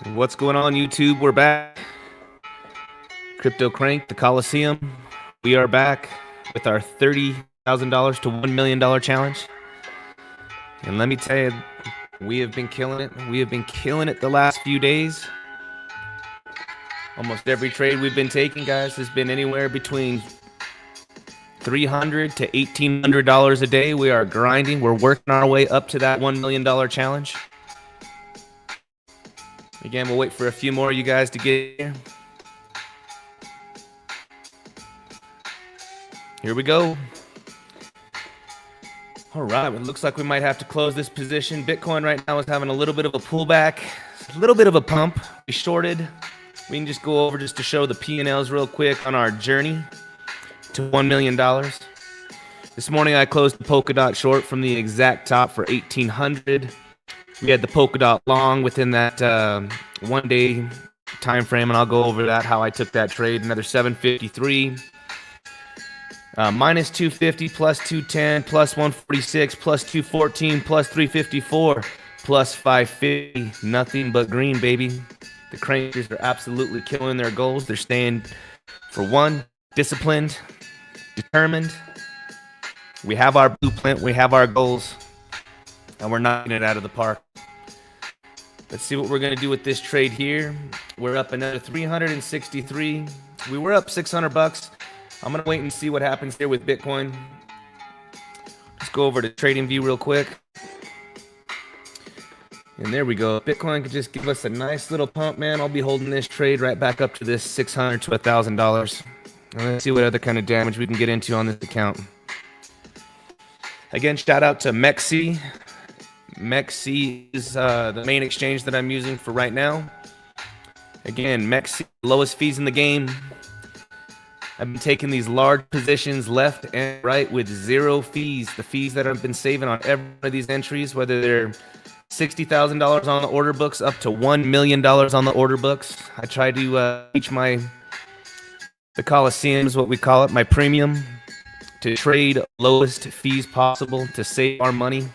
What's going on, YouTube? We're back. Crypto Crank, the Coliseum. We are back with our $30,000 to $1 million challenge. And let me tell you, we have been killing it. We have been killing it the last few days. Almost every trade we've been taking, guys, has been anywhere between $300 to $1,800 a day. We are grinding. We're working our way up to that $1 million challenge. Again, we'll wait for a few more of you guys to get here. Here we go. All right, it looks like we might have to close this position. Bitcoin right now is having a little bit of a pullback, a little bit of a pump. We shorted. We can just go over just to show the P&Ls real quick on our journey to $1 million. This morning I closed the Polkadot short from the exact top for 1,800. We had the Polkadot long within that 1 day time frame, and I'll go over that, how I took that trade. Another 753. Minus 250, plus 210, plus 146, plus 214, plus 354, plus 550. Nothing but green, baby. The crankers are absolutely killing their goals. They're staying, for one, disciplined, determined. We have our blueprint, we have our goals, and we're knocking it out of the park. Let's see what we're going to do with this trade here. We're up another 363. We were up 600 bucks. I'm going to wait and see what happens here with Bitcoin. Let's go over to TradingView real quick. And there we go. Bitcoin could just give us a nice little pump, man. I'll be holding this trade right back up to this $600 to $1,000. And let's see what other kind of damage we can get into on this account. Again, shout out to MEXC. MEXC is the main exchange that I'm using for right now. Again, MEXC, lowest fees in the game. I've been taking these large positions left and right with zero fees. The fees that I've been saving on every one of these entries, whether they're $60,000 on the order books up to $1 million on the order books. I try to teach the Coliseum is what we call it, my premium, to trade lowest fees possible to save our money.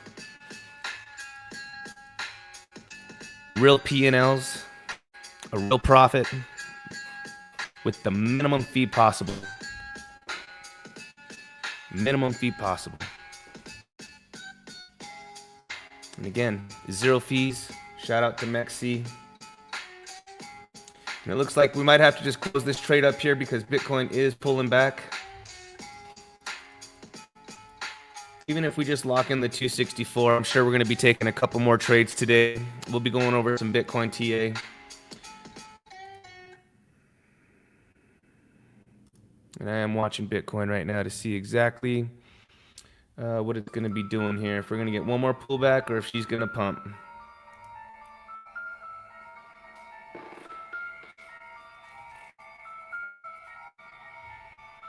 Real P&Ls, a real profit, with the minimum fee possible. Minimum fee possible. And again, zero fees. Shout out to MEXC. And it looks like we might have to just close this trade up here because Bitcoin is pulling back. Even if we just lock in the 264, I'm sure we're going to be taking a couple more trades today. We'll be going over some Bitcoin TA. And I am watching Bitcoin right now to see exactly what it's going to be doing here. If we're going to get one more pullback or if she's going to pump.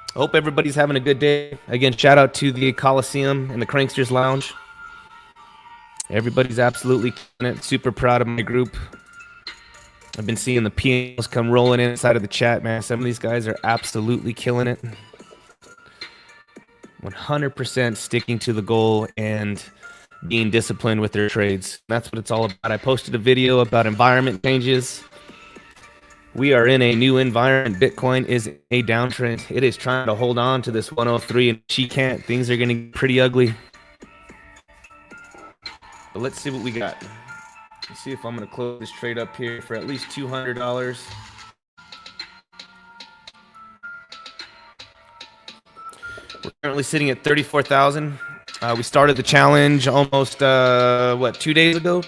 I hope everybody's having a good day. Again, shout out to the Coliseum and the Cranksters Lounge. Everybody's absolutely killing it. Super proud of my group. I've been seeing the P&Ls come rolling in inside of the chat, man. Some of these guys are absolutely killing it. 100% sticking to the goal and being disciplined with their trades. That's what it's all about. I posted a video about environment changes. We are in a new environment. Bitcoin is a downtrend. It is trying to hold on to this 103, and she can't. Things are getting pretty ugly. But let's see what we got. Let's see if I'm going to close this trade up here for at least $200. We're currently sitting at 34,000. We started the challenge almost, 2 days ago?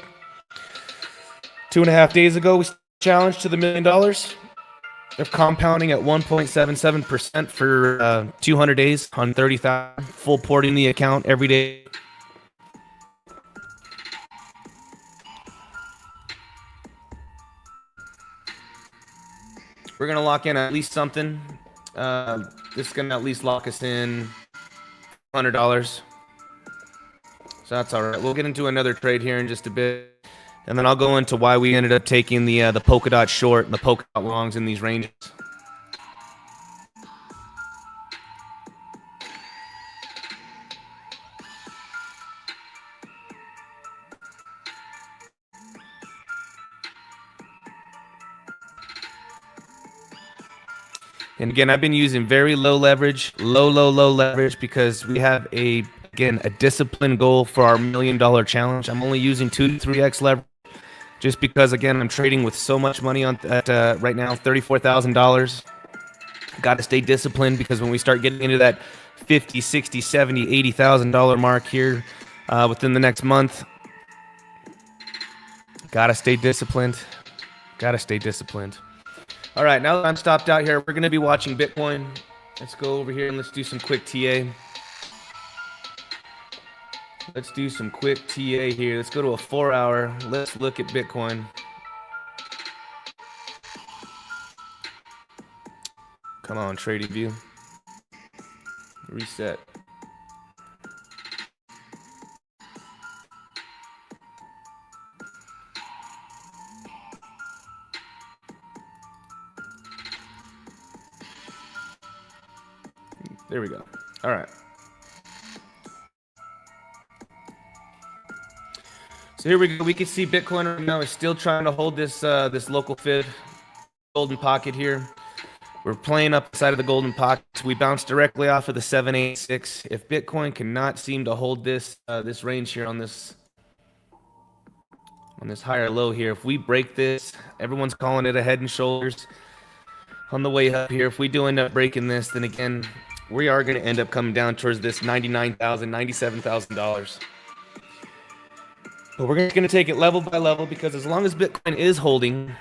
2.5 days ago, we challenged to the $1 million. They're compounding at 1.77% for 200 days on 30,000. Full porting the account every day. We're going to lock in at least something. This is going to at least lock us in $100. So that's all right. We'll get into another trade here in just a bit. And then I'll go into why we ended up taking the Polkadot short and the Polkadot longs in these ranges. And again, I've been using very low leverage, low leverage, because we have a disciplined goal for our $1 million challenge. I'm only using 2 to 3x leverage, just because again I'm trading with so much money on at right now, $34,000. Got to stay disciplined, because when we start getting into that 50, 60, 70, $80,000 mark here within the next month, got to stay disciplined. Got to stay disciplined. All right, now that I'm stopped out here, we're going to be watching Bitcoin. Let's go over here and let's do some quick TA. Let's do some quick TA here. Let's go to a 4-hour. Let's look at Bitcoin. Come on, TradingView. Reset. There we go. All right. So here we go. We can see Bitcoin right now is still trying to hold this this local fib, golden pocket here. We're playing up the side of the golden pocket. We bounced directly off of the 786. If Bitcoin cannot seem to hold this this range here on this higher low here, if we break this, everyone's calling it a head and shoulders on the way up here. If we do end up breaking this, then again, we are going to end up coming down towards this $99,000, $97,000. But we're going to take it level by level, because as long as Bitcoin is holding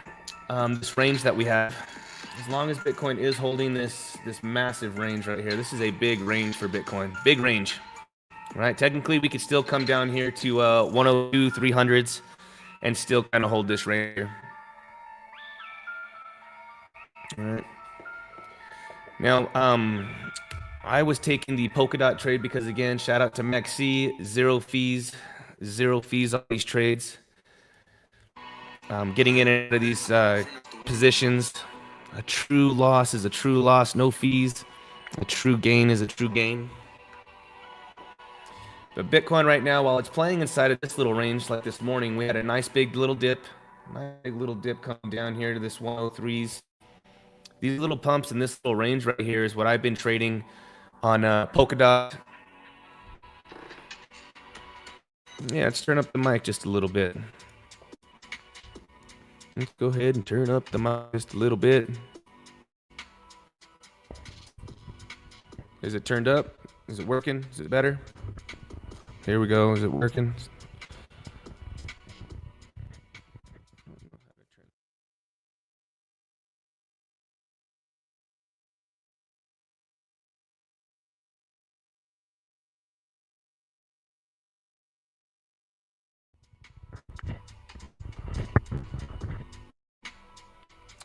this range that we have, as long as Bitcoin is holding this massive range right here, this is a big range for Bitcoin. Big range. All right, technically we could still come down here to 102, 300s and still kind of hold this range here. All right. Now, I was taking the Polkadot trade because, again, shout out to Mexi, zero fees on these trades. Getting in and out of these positions. A true loss is a true loss, no fees. A true gain is a true gain. But Bitcoin right now, while it's playing inside of this little range, like this morning, we had a nice big little dip. Nice big little dip coming down here to this 103s. These little pumps in this little range right here is what I've been trading on Polkadot. Yeah, let's turn up the mic just a little bit. Let's go ahead and turn up the mic just a little bit. Is it turned up? Is it working? Is it better? Here we go. Is it working?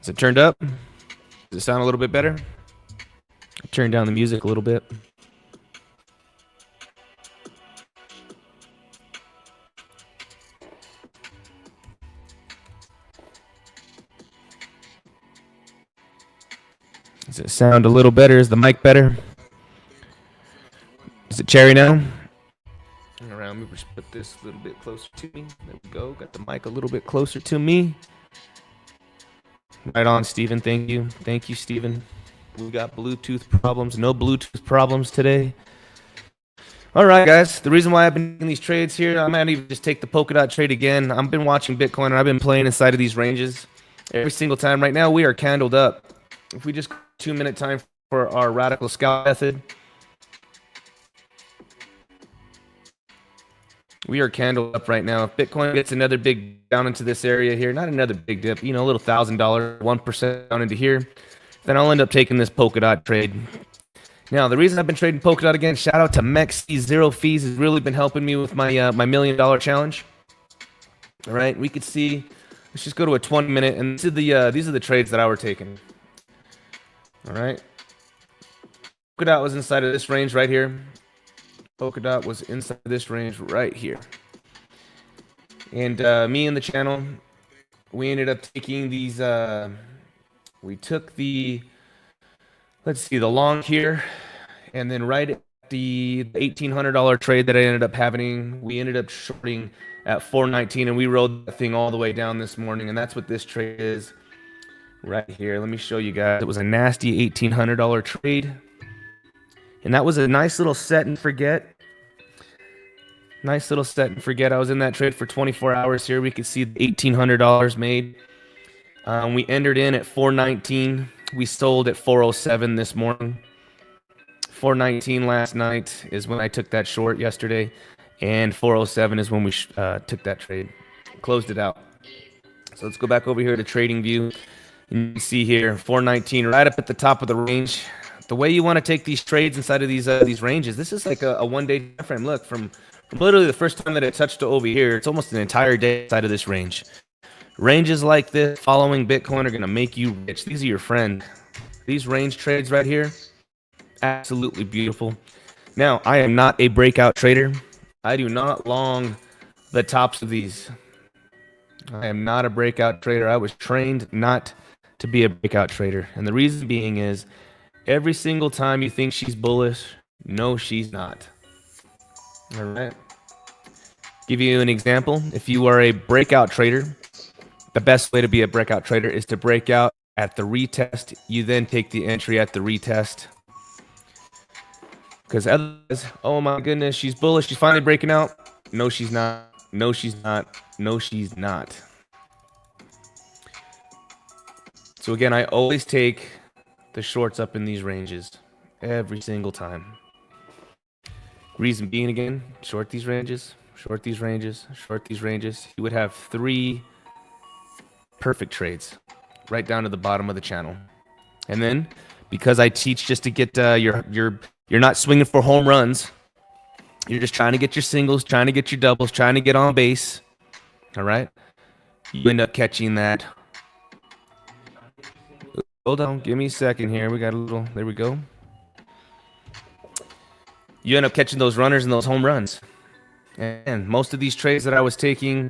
Is it turned up? Does it sound a little bit better? Turn down the music a little bit. Does it sound a little better? Is the mic better? Is it cherry now? Around me, just put this a little bit closer to me. There we go. Got the mic a little bit closer to me. Right on, Steven. Thank you. Thank you, Steven. We got Bluetooth problems. No Bluetooth problems today. All right, guys. The reason why I've been in these trades here, I might even just take the Polkadot trade again. I've been watching Bitcoin, and I've been playing inside of these ranges every single time. Right now, we are candled up. If we just 2-minute time for our radical scalp method, we are candled up right now. If Bitcoin gets another big down into this area here, not another big dip, you know, a little $1,000, 1% down into here, then I'll end up taking this Polkadot trade. Now, the reason I've been trading Polkadot again, shout out to Mexi, zero fees, has really been helping me with my my $1 million challenge. All right, we could see. Let's just go to a 20-minute, and these are the trades that I were taking. All right, Polkadot was inside of this range right here. Polkadot was inside this range right here. And me and the channel, we ended up taking these, we took the, let's see, the long here, and then right at the $1,800 trade that I ended up having, we ended up shorting at 419, and we rode that thing all the way down this morning, and that's what this trade is. right here. Let me show you guys. It was a nasty $1,800 trade. And that was a nice little set and forget. Nice little set and forget. I was in that trade for 24 hours here. We could see the $1,800 made. We entered in at 419. We sold at 407 this morning. 419 last night is when I took that short yesterday. And 407 is when we took that trade. Closed it out. So let's go back over here to TradingView. And you can see here, 419 right up at the top of the range. The way you want to take these trades inside of these ranges, this is like a one-day time frame. Look, from literally the first time that it touched to over here, it's almost an entire day inside of this range. Ranges like this, following Bitcoin, are going to make you rich. These are your friend. These range trades right here, absolutely beautiful. Now, I am not a breakout trader. I do not long the tops of these. I am not a breakout trader. I was trained not to be a breakout trader. And the reason being is every single time you think she's bullish, no, she's not. All right. Give you an example. If you are a breakout trader, the best way to be a breakout trader is to break out at the retest. You then take the entry at the retest. Because otherwise, oh my goodness, she's bullish. She's finally breaking out. No, she's not. No, she's not. No, she's not. So again, I always take the shorts up in these ranges every single time. Reason being, again, short these ranges, short these ranges, short these ranges. You would have 3 perfect trades right down to the bottom of the channel. And then, because I teach just to get you're not swinging for home runs. You're just trying to get your singles, trying to get your doubles, trying to get on base. All right? You end up catching that. Hold on, give me a second here. We got a little, there we go. You end up catching those runners and those home runs. And most of these trades that I was taking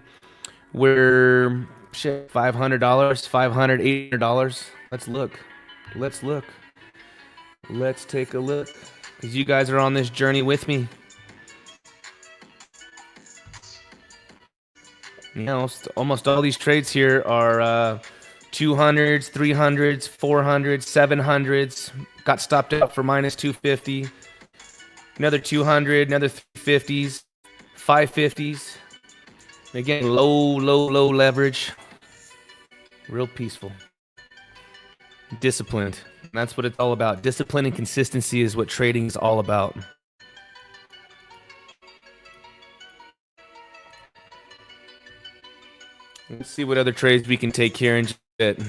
were $500, $500, $800. Let's look. Let's look. Let's take a look. Because you guys are on this journey with me. You know, almost all these trades here are 200s, 300s, 400s, 700s. Got stopped out for minus 250. Another 200, another 350s, 550s. Again, low leverage. Real peaceful. Disciplined. That's what it's all about. Discipline and consistency is what trading is all about. Let's see what other trades we can take here in just a bit.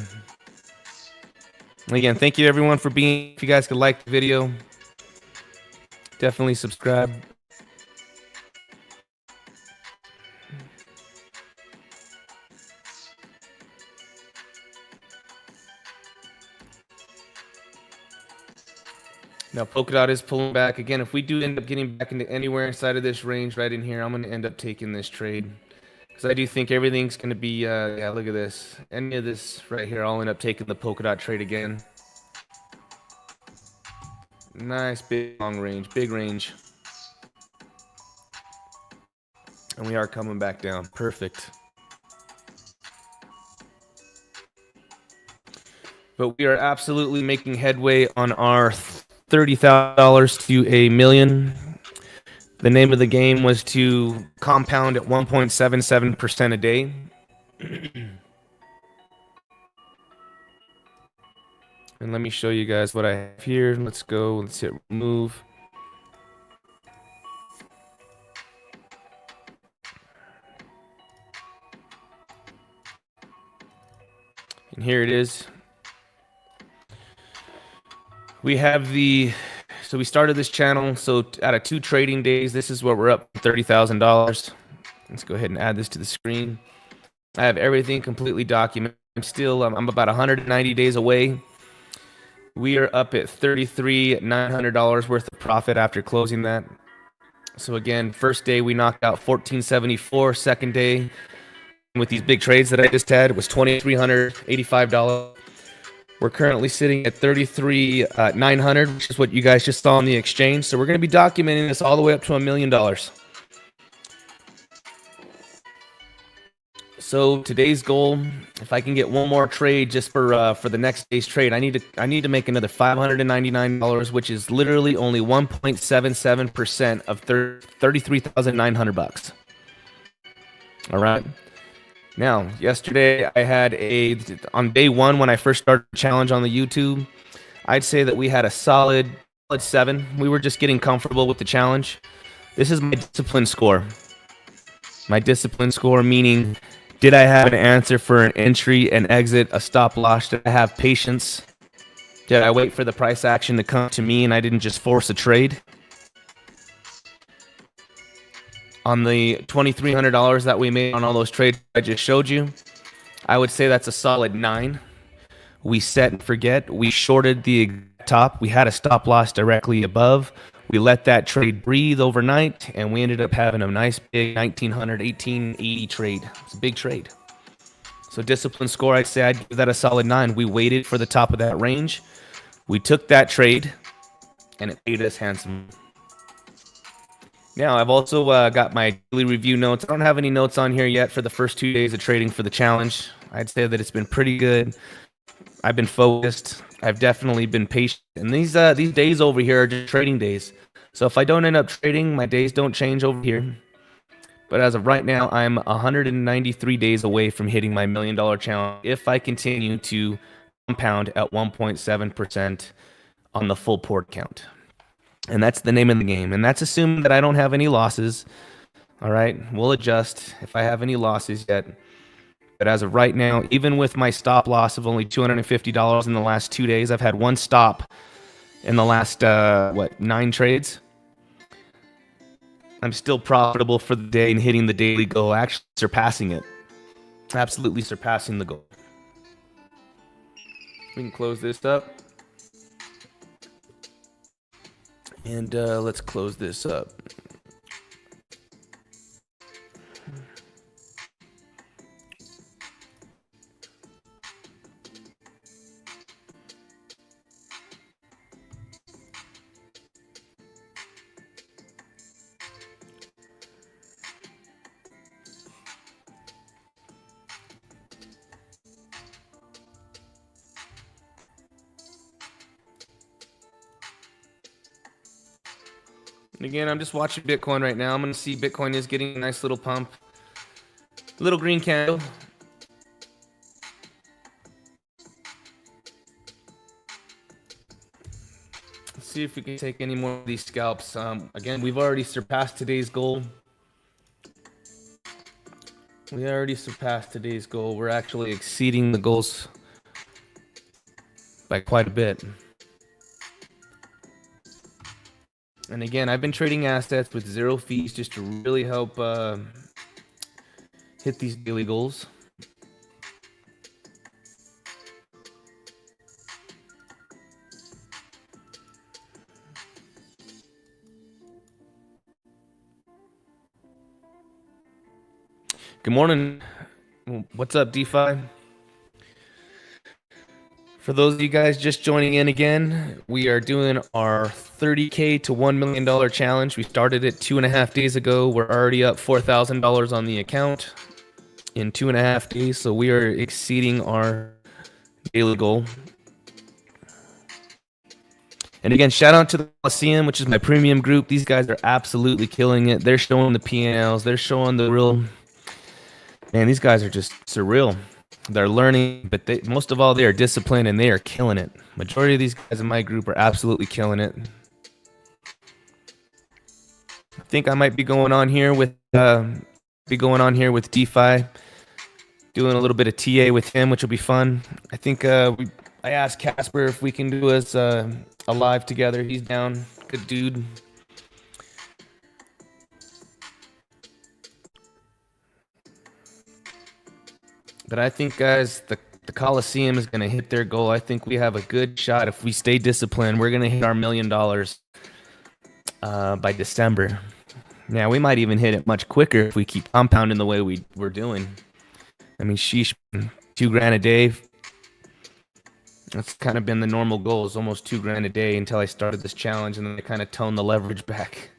Again, thank you everyone for being. If you guys could like the video, definitely subscribe. Now, Polkadot is pulling back. Again, if we do end up getting back into anywhere inside of this range right in here, I'm going to end up taking this trade. Because I do think everything's going to be, yeah, look at this. Any of this right here, I'll end up taking the Polkadot trade again. Nice, big, long range, big range. And we are coming back down. Perfect. But we are absolutely making headway on our $30,000 to $1 million. The name of the game was to compound at 1.77% a day. And let me show you guys what I have here. Let's go. Let's hit remove. And here it is. We have so we started this channel. So out of 2 trading days, this is where we're up $30,000. Let's go ahead and add this to the screen. I have everything completely documented. I'm about 190 days away. We are up at $33,900 worth of profit after closing that. So again, first day we knocked out 1474. Second day with these big trades that I just had, it was $2,385. We're currently sitting at $33,900, which is what you guys just saw on the exchange. So we're going to be documenting this all the way up to $1 million. So today's goal, if I can get one more trade just for the next day's trade, I need to make another $599, which is literally only 1.77% of $33,900. All right. Now, yesterday I had on day one when I first started the challenge on the YouTube, I'd say that we had a solid 7. We were just getting comfortable with the challenge. This is my discipline score. My discipline score meaning, did I have an answer for an entry, an exit, a stop loss? Did I have patience? Did I wait for the price action to come to me and I didn't just force a trade? On the $2,300 that we made on all those trades I just showed you, I would say that's a solid 9. We set and forget. We shorted the top. We had a stop loss directly above. We let that trade breathe overnight, and we ended up having a nice big 1,900, 1,880 trade. It's a big trade. So discipline score, I'd say I'd give that a solid 9. We waited for the top of that range. We took that trade, and it paid us handsome. Now, I've also got my daily review notes. I don't have any notes on here yet for the first 2 days of trading for the challenge. I'd say that it's been pretty good. I've been focused. I've definitely been patient. And these days over here are just trading days. So if I don't end up trading, my days don't change over here. But as of right now, I'm 193 days away from hitting my $1 million challenge if I continue to compound at 1.7% on the full port count. And that's the name of the game. And that's assuming that I don't have any losses. All right, we'll adjust if I have any losses yet. But as of right now, even with my stop loss of only $250 in the last 2 days, I've had one stop in the last, 9 trades. I'm still profitable for the day and hitting the daily goal, actually surpassing it. Absolutely surpassing the goal. We can close this up. And let's close this up. And again, I'm just watching Bitcoin right now. I'm going to see Bitcoin is getting a nice little pump. Little green candle. Let's see if we can take any more of these scalps. Again, we've already surpassed today's goal. We're actually exceeding the goals by quite a bit. And again, I've been trading assets with 0 fees just to really help hit these daily goals. Good morning. What's up, DeFi? For those of you guys just joining in again, we are doing our 30K to $1 million challenge. We started it 2.5 days ago. We're already up $4,000 on the account in 2.5 days. So we are exceeding our daily goal. And again, shout out to the Coliseum, which is my premium group. These guys are absolutely killing it. They're showing the P&Ls. They're showing the real... Man, these guys are just surreal. They're learning, but most of all, they are disciplined and they are killing it. Majority of these guys in my group are absolutely killing it. I think I might be going on here with DeFi, doing a little bit of TA with him, which will be fun. I think I asked Casper if we can do us a live together. He's down. Good dude. But I think, guys, the Coliseum is going to hit their goal. I think we have a good shot. If we stay disciplined, we're going to hit our $1 million by December. Now, we might even hit it much quicker if we keep compounding the way we're doing. I mean, sheesh, $2,000 a day. That's kind of been the normal goal, is almost $2,000 a day until I started this challenge, and then I kind of toned the leverage back.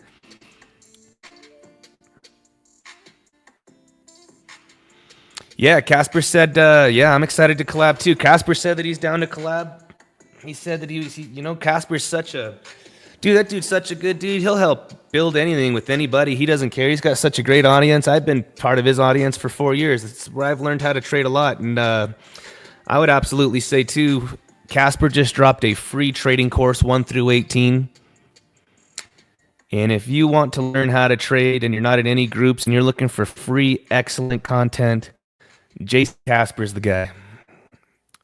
Yeah, Casper said, yeah, I'm excited to collab too. Casper said that he's down to collab. He said that Casper's such a dude. That dude's such a good dude. He'll help build anything with anybody. He doesn't care. He's got such a great audience. I've been part of his audience for 4 years. It's where I've learned how to trade a lot. And I would absolutely say too, Casper just dropped a free trading course 1 through 18. And if you want to learn how to trade and you're not in any groups and you're looking for free, excellent content, Jason Casper's the guy.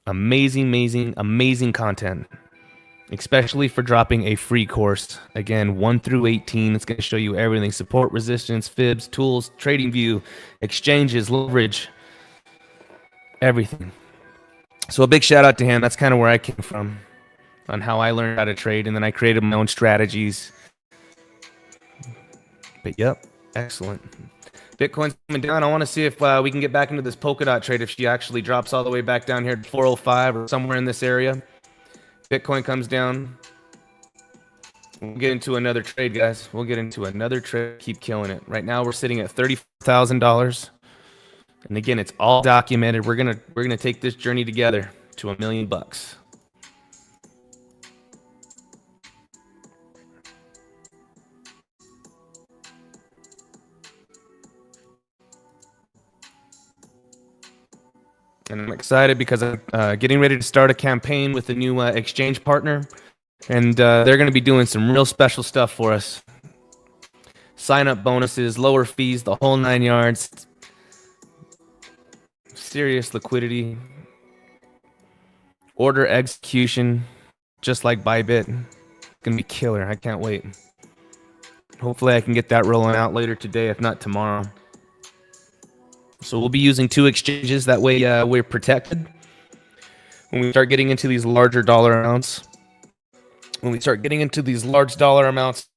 Amazing content, especially for dropping a free course. Again, 1 through 18. It's going to show you everything: support, resistance, fibs, tools, trading view, exchanges, leverage, everything. So a big shout out to him. That's kind of where I came from on how I learned how to trade, and then I created my own strategies. But yep, excellent. Bitcoin's coming down. I want to see if we can get back into this Polkadot trade if she actually drops all the way back down here to 405 or somewhere in this area. Bitcoin comes down. We'll get into another trade, guys. We'll get into another trade. Keep killing it. Right now we're sitting at $34,000. And again, it's all documented. We're gonna take this journey together to $1 million. And I'm excited because I'm getting ready to start a campaign with a new exchange partner. And they're going to be doing some real special stuff for us. Sign-up bonuses, lower fees, the whole 9 yards. Serious liquidity. Order execution, just like Bybit. It's going to be killer. I can't wait. Hopefully I can get that rolling out later today, if not tomorrow. So we'll be using 2 exchanges. That way we're protected. When we start getting into these larger dollar amounts,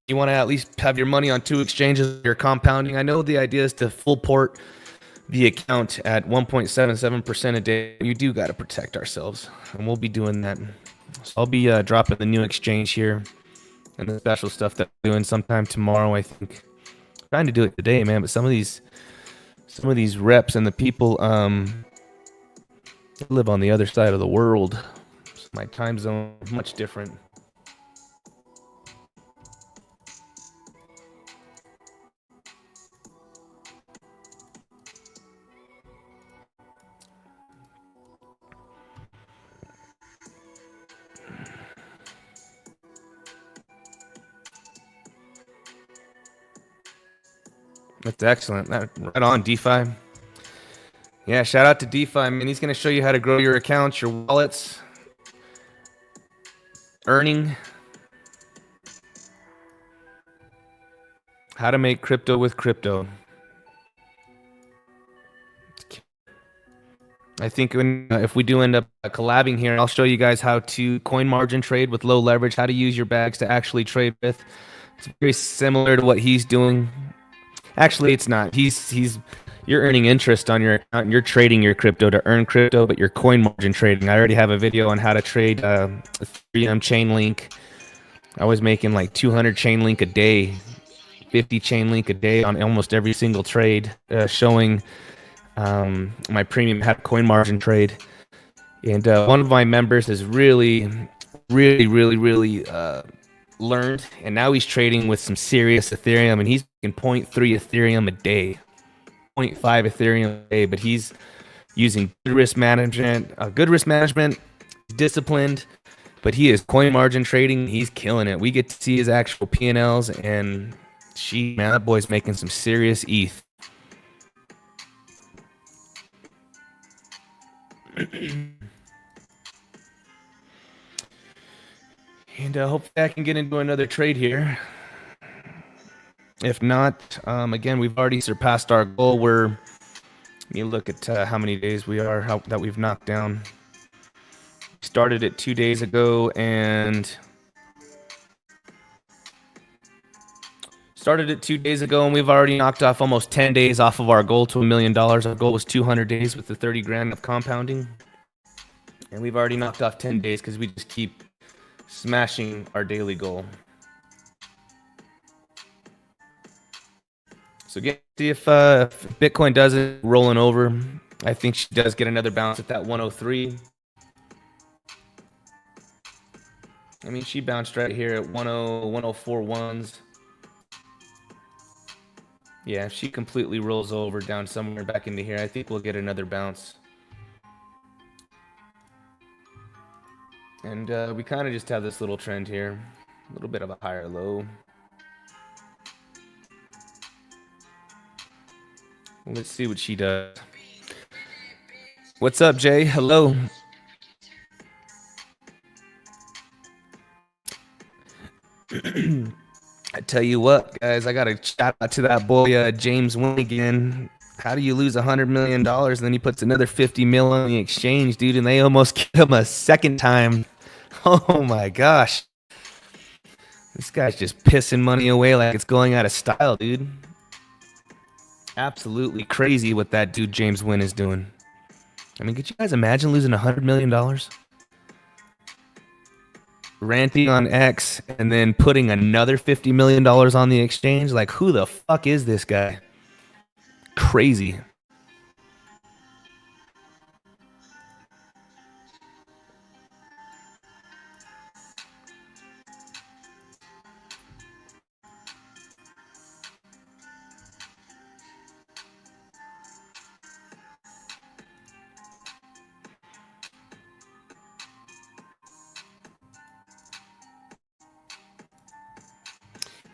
you want to at least have your money on 2 exchanges. You're compounding. I know the idea is to full port the account at 1.77% a day. You do got to protect ourselves, and we'll be doing that. So I'll be dropping the new exchange here and the special stuff that I'm doing sometime tomorrow, I think. I'm trying to do it today, man, but some of these reps and the people live on the other side of the world. So my time zone is much different. That's excellent. Right on, DeFi. Yeah, shout out to DeFi. I mean, he's going to show you how to grow your accounts, your wallets, earning, how to make crypto with crypto. I think if we do end up collabing here, I'll show you guys how to coin margin trade with low leverage, how to use your bags to actually trade with. It's very similar to what he's doing. Actually, it's not. You're earning interest on your account, and you're trading your crypto to earn crypto, but you're coin margin trading. I already have a video on how to trade Ethereum Chainlink. I was making like 200 Chainlink a day, 50 Chainlink a day on almost every single trade, showing my premium had coin margin trade. And one of my members has really learned, and now he's trading with some serious Ethereum, and he's making 0.3 Ethereum a day, 0.5 Ethereum a day, but he's using good risk management, disciplined, but he is coin margin trading. He's killing it. We get to see his actual P&Ls, and man, that boy's making some serious ETH. And hopefully I can get into another trade here. If not, again, we've already surpassed our goal. Let me look at how many days that we've knocked down. Started it 2 days ago and we've already knocked off almost 10 days off of our goal to $1 million. Our goal was 200 days with the 30 grand of compounding. And we've already knocked off 10 days because we just keep smashing our daily goal. So see if Bitcoin does it rolling over. I think she does get another bounce at that 103. I mean, she bounced right here at 104 ones. Yeah, if she completely rolls over down somewhere back into here, I think we'll get another bounce. And we kind of just have this little trend here. A little bit of a higher low. Let's see what she does. What's up, Jay? Hello. I tell you what, guys, I got to shout out to that boy, James Wynn again. How do you lose $100 million and then he puts another 50 mil on the exchange, dude, and they almost get him a second time. Oh my gosh. This guy's just pissing money away like it's going out of style, dude. Absolutely crazy what that dude James Wynn is doing. I mean, could you guys imagine losing $100 million? Ranting on X and then putting another $50 million on the exchange? Like, who the fuck is this guy? Crazy.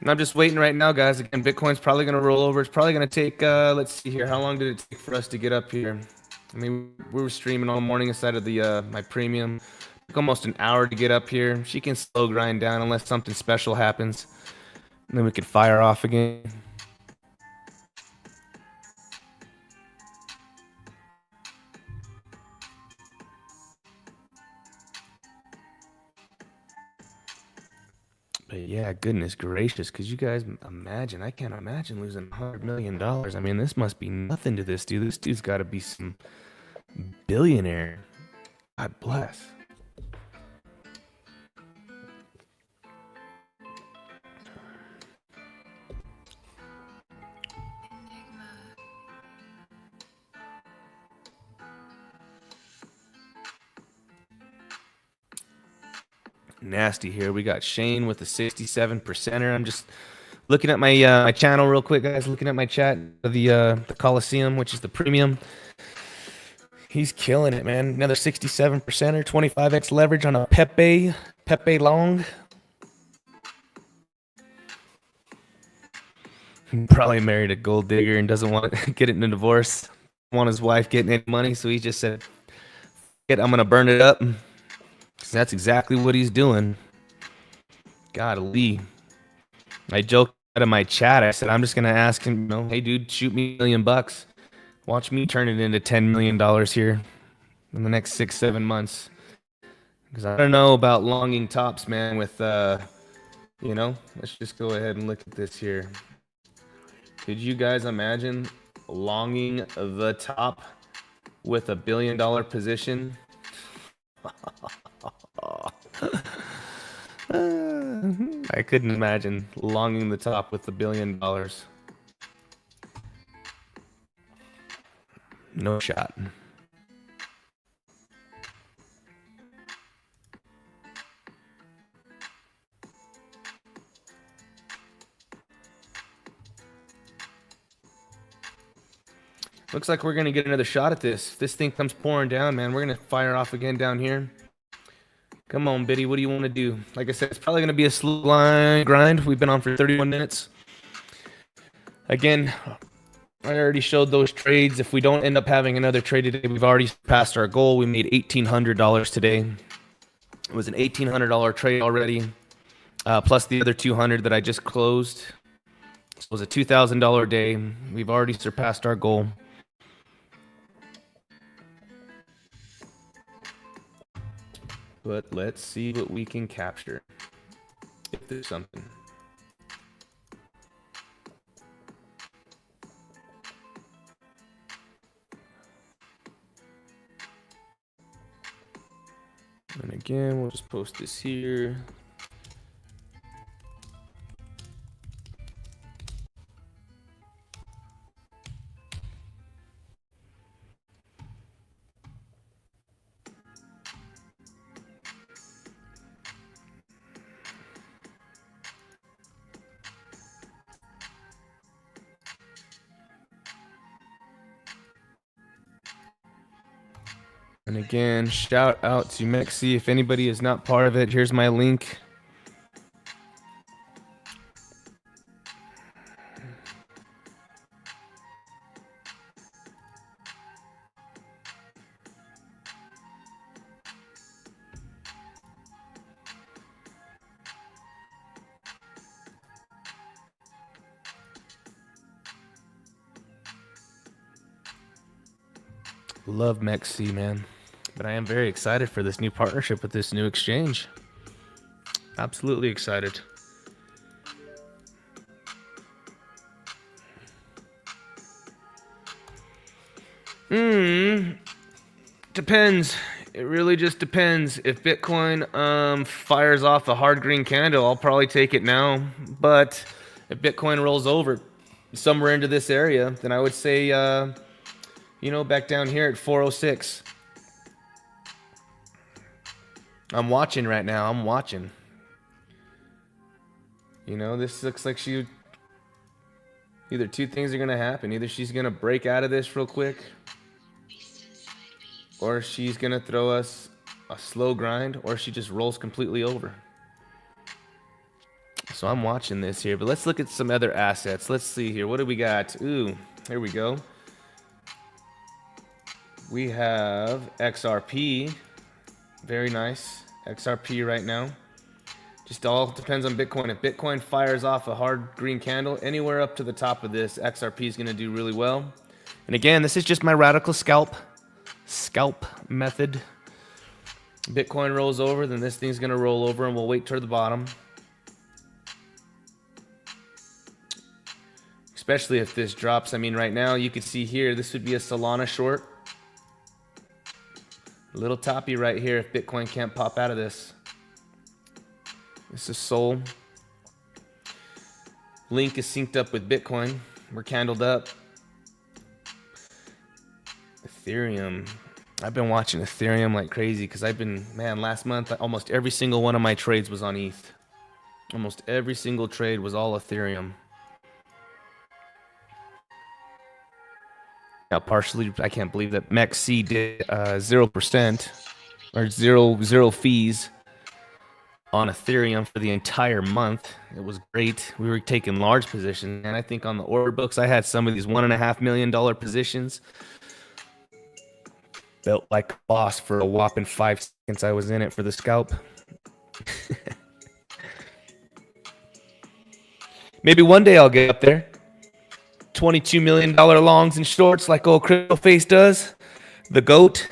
And I'm just waiting right now, guys. Again, Bitcoin's probably going to roll over. It's probably going to take, let's see here. How long did it take for us to get up here? I mean, we were streaming all morning inside of the my premium. It took almost an hour to get up here. She can slow grind down unless something special happens. And then we could fire off again. But yeah, goodness gracious, could you guys imagine? I can't imagine losing $100 million. I mean, this must be nothing to this dude. This dude's got to be some billionaire. God bless. Nasty here. We got Shane with the 67%er. I'm just looking at my my channel real quick, guys. Looking at my chat of the Coliseum, which is the premium. He's killing it, man. Another 67%er, 25x leverage on a Pepe long. Probably married a gold digger and doesn't want to get it in a divorce. Want his wife getting any money, so he just said, I'm gonna burn it up. Cause that's exactly what he's doing. Golly. I joked out of my chat. I said, I'm just gonna ask him, you know, hey dude, shoot me $1 million. Watch me turn it into $10 million here in the next 6-7 months. Because I don't know about longing tops, man, with you know, let's just go ahead and look at this here. Could you guys imagine longing the top with $1 billion position? I couldn't imagine longing the top with $1 billion. No shot. Looks like we're going to get another shot at this. If this thing comes pouring down, man, we're going to fire off again down here. Come on, Biddy. What do you want to do? Like I said, it's probably going to be a slow line grind. We've been on for 31 minutes. Again, I already showed those trades. If we don't end up having another trade today, we've already passed our goal. We made $1,800 today. It was an $1,800 trade already, plus the other 200 that I just closed. So it was a $2,000 day. We've already surpassed our goal. But let's see what we can capture, if there's something. And again, we'll just post this here. And again, shout out to Mexi. If anybody is not part of it, here's my link. Love Mexi, man. But I am very excited for this new partnership with this new exchange. Absolutely excited. Depends. It really just depends. If Bitcoin fires off a hard green candle, I'll probably take it now. But if Bitcoin rolls over somewhere into this area, then I would say, you know, back down here at 406. I'm watching right now. I'm watching. You know, this looks like either two things are going to happen. Either she's going to break out of this real quick, or she's going to throw us a slow grind, or she just rolls completely over. So I'm watching this here, but let's look at some other assets. Let's see here. What do we got? Ooh, here we go. We have XRP. Very nice. XRP right now. Just all depends on Bitcoin. If Bitcoin fires off a hard green candle, anywhere up to the top of this, XRP is going to do really well. And again, this is just my radical scalp method. Bitcoin rolls over, then this thing's going to roll over, and we'll wait toward the bottom. Especially if this drops. I mean, right now, you can see here, this would be a Solana short. A little toppy right here if Bitcoin can't pop out of this. This is Sol. Link is synced up with Bitcoin. We're candled up. Ethereum. I've been watching Ethereum like crazy because last month, almost every single one of my trades was on ETH. Almost every single trade was all Ethereum. Now, partially, I can't believe that MEXC did 0% or zero fees on Ethereum for the entire month. It was great. We were taking large positions, and I think on the order books, I had some of these $1.5 million positions. Felt like a boss for a whopping 5 seconds I was in it for the scalp. Maybe one day I'll get up there. $22 million longs and shorts like old Crypto Face does. The GOAT.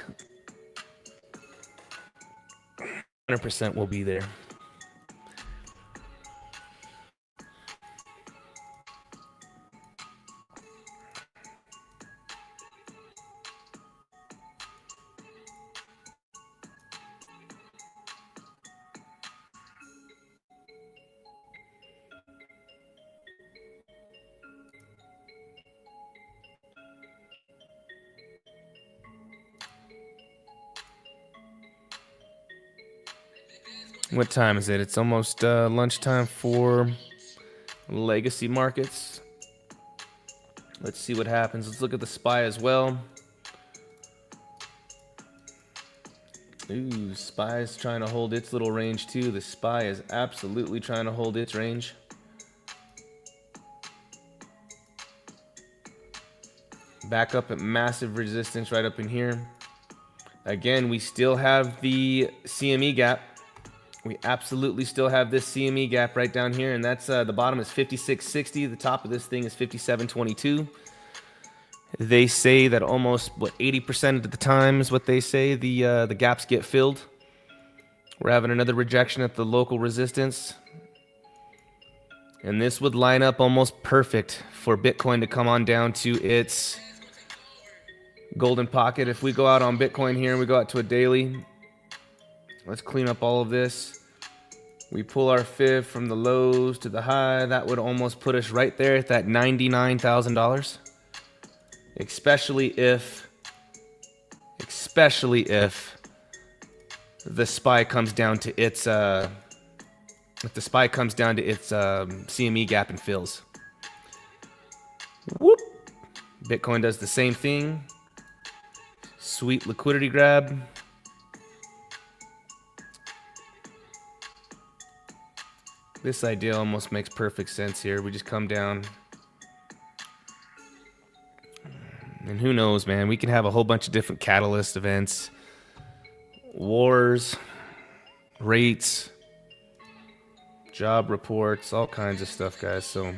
100% will be there. What time is it? It's almost lunchtime for legacy markets. Let's see what happens. Let's look at the SPY as well. Ooh, SPY is trying to hold its little range too. The SPY is absolutely trying to hold its range. Back up at massive resistance right up in here. Again, we still have the CME gap. We absolutely still have this CME gap right down here, and that's the bottom is 56.60. The top of this thing is 57.22. They say that almost 80% of the time is what they say the gaps get filled. We're having another rejection at the local resistance, and this would line up almost perfect for Bitcoin to come on down to its golden pocket. If we go out on Bitcoin here and we go out to a daily, let's clean up all of this. We pull our fib from the lows to the high. That would almost put us right there at that $99,000. Especially if the SPY comes down to its CME gap and fills. Whoop. Bitcoin does the same thing. Sweet liquidity grab. This idea almost makes perfect sense here. We just come down. And who knows, man? We can have a whole bunch of different catalyst events. Wars, rates, job reports, all kinds of stuff, guys. So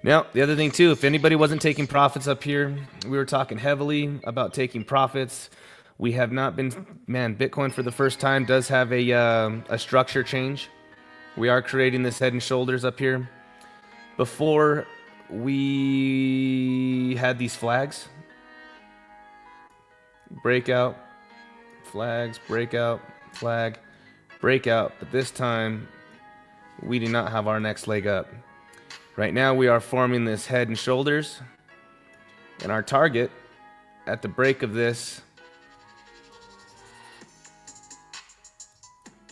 now the other thing too, if anybody wasn't taking profits up here, we were talking heavily about taking profits. We have not been, man, Bitcoin for the first time does have a structure change. We are creating this head and shoulders up here. Before, we had these flags. Breakout, flags, breakout, flag, breakout. But this time, we do not have our next leg up. Right now, we are forming this head and shoulders. And our target at the break of this